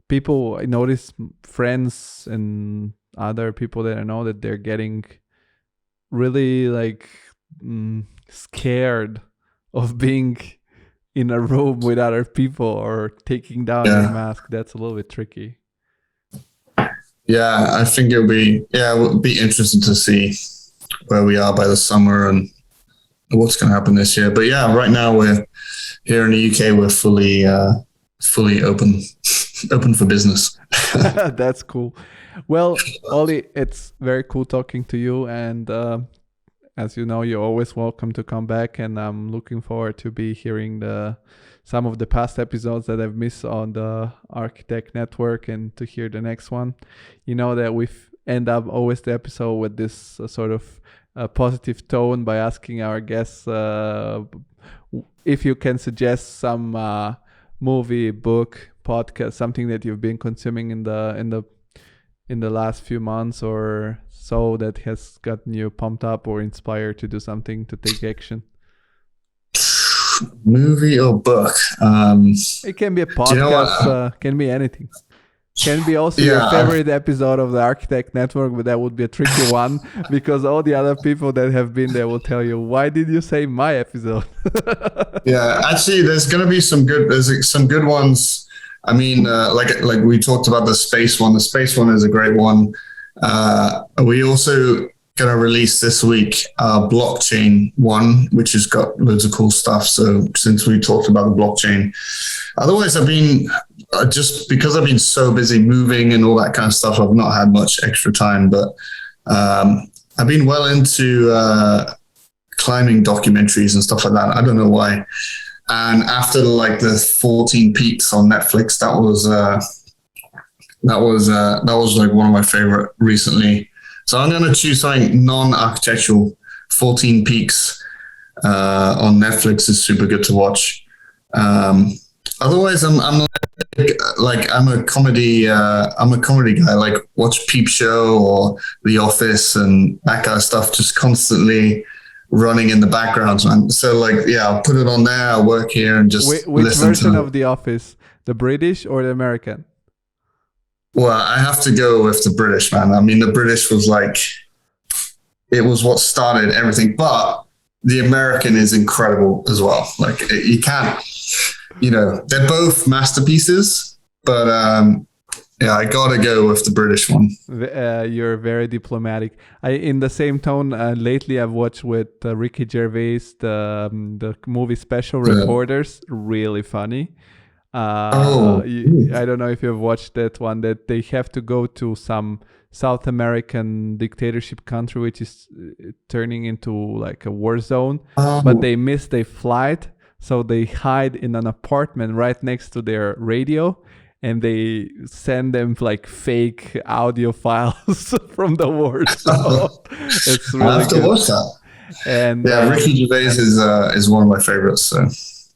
Speaker 1: people, I notice friends and other people that I know that they're getting really like scared of being in a room with other people or taking down their mask. That's a little bit tricky.
Speaker 2: Yeah, I think it would be interesting to see where we are by the summer and what's going to happen this year. But yeah, right now we're here in the UK. We're fully open for business.
Speaker 1: That's cool. Well, Olly, it's very cool talking to you, and as you know, you're always welcome to come back, and I'm looking forward to be hearing some of the past episodes that I've missed on the Archi-Tech Network, and to hear the next one. You know that we end up always the episode with this sort of positive tone by asking our guests if you can suggest some movie, book, podcast, something that you've been consuming in the last few months or so that has gotten you pumped up or inspired to do something, to take action.
Speaker 2: Movie or book?
Speaker 1: It can be a podcast, can be anything. Can be also your favorite episode of the Archi-Tech Network, but that would be a tricky one because all the other people that have been there will tell you, why did you say my episode?
Speaker 2: Yeah, actually, there's some good ones. I mean, like we talked about the space one. The space one is a great one. We also gonna release this week blockchain one, which has got loads of cool stuff. So since we talked about the blockchain, otherwise I've been just because I've been so busy moving and all that kind of stuff, I've not had much extra time. But I've been well into climbing documentaries and stuff like that. I don't know why. And after like the 14 Peaks on Netflix, that was like one of my favorite recently. So I'm going to choose something non-architectural. 14 Peaks on Netflix is super good to watch. Otherwise, I'm a comedy guy. Like watch Peep Show or The Office and that kind of stuff, just constantly running in the background, man. So like, I'll put it on there. I'll work here and just
Speaker 1: which
Speaker 2: listen
Speaker 1: version
Speaker 2: to
Speaker 1: of The Office, the British or the American?
Speaker 2: Well, I have to go with the British, man. I mean, the British was like, it was what started everything, but the American is incredible as well. Like you can't, they're both masterpieces, but I gotta go with the British one.
Speaker 1: You're very diplomatic. In the same tone, lately I've watched with Ricky Gervais the movie Special Reporters. Really funny. I don't know if you've watched that one, that they have to go to some South American dictatorship country which is turning into like a war zone, but they miss their flight, so they hide in an apartment right next to their radio, and they send them like fake audio files from the war. So it's really
Speaker 2: I have to watch that.
Speaker 1: And
Speaker 2: Ricky Gervais is one of my favorites, so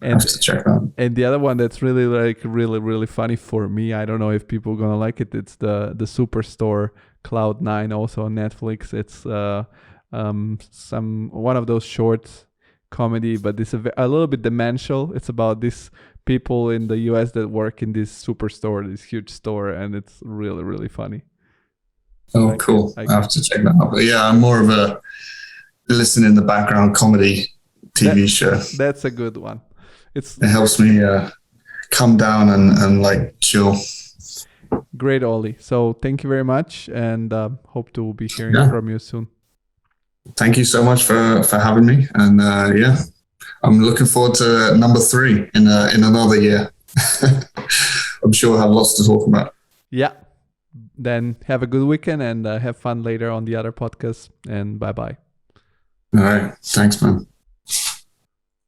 Speaker 2: I have to check that.
Speaker 1: And the other one that's really funny for me, I don't know if people are gonna like it, it's the Superstore Cloud9, also on Netflix. It's one of those short comedy, but it's a little bit dementia. It's about these people in the US that work in this superstore, this huge store, and it's really, really funny.
Speaker 2: Oh, cool. I have to check that out. But yeah, I'm more of a listen in the background comedy TV show.
Speaker 1: That's a good one. It
Speaker 2: helps me come down and like chill.
Speaker 1: Great, Olly. So thank you very much, and hope to be hearing from you soon.
Speaker 2: Thank you so much for having me. And I'm looking forward to number 3 in another year. I'm sure we'll have lots to talk about.
Speaker 1: Yeah. Then have a good weekend and have fun later on the other podcast. And bye-bye.
Speaker 2: All right. Thanks, man.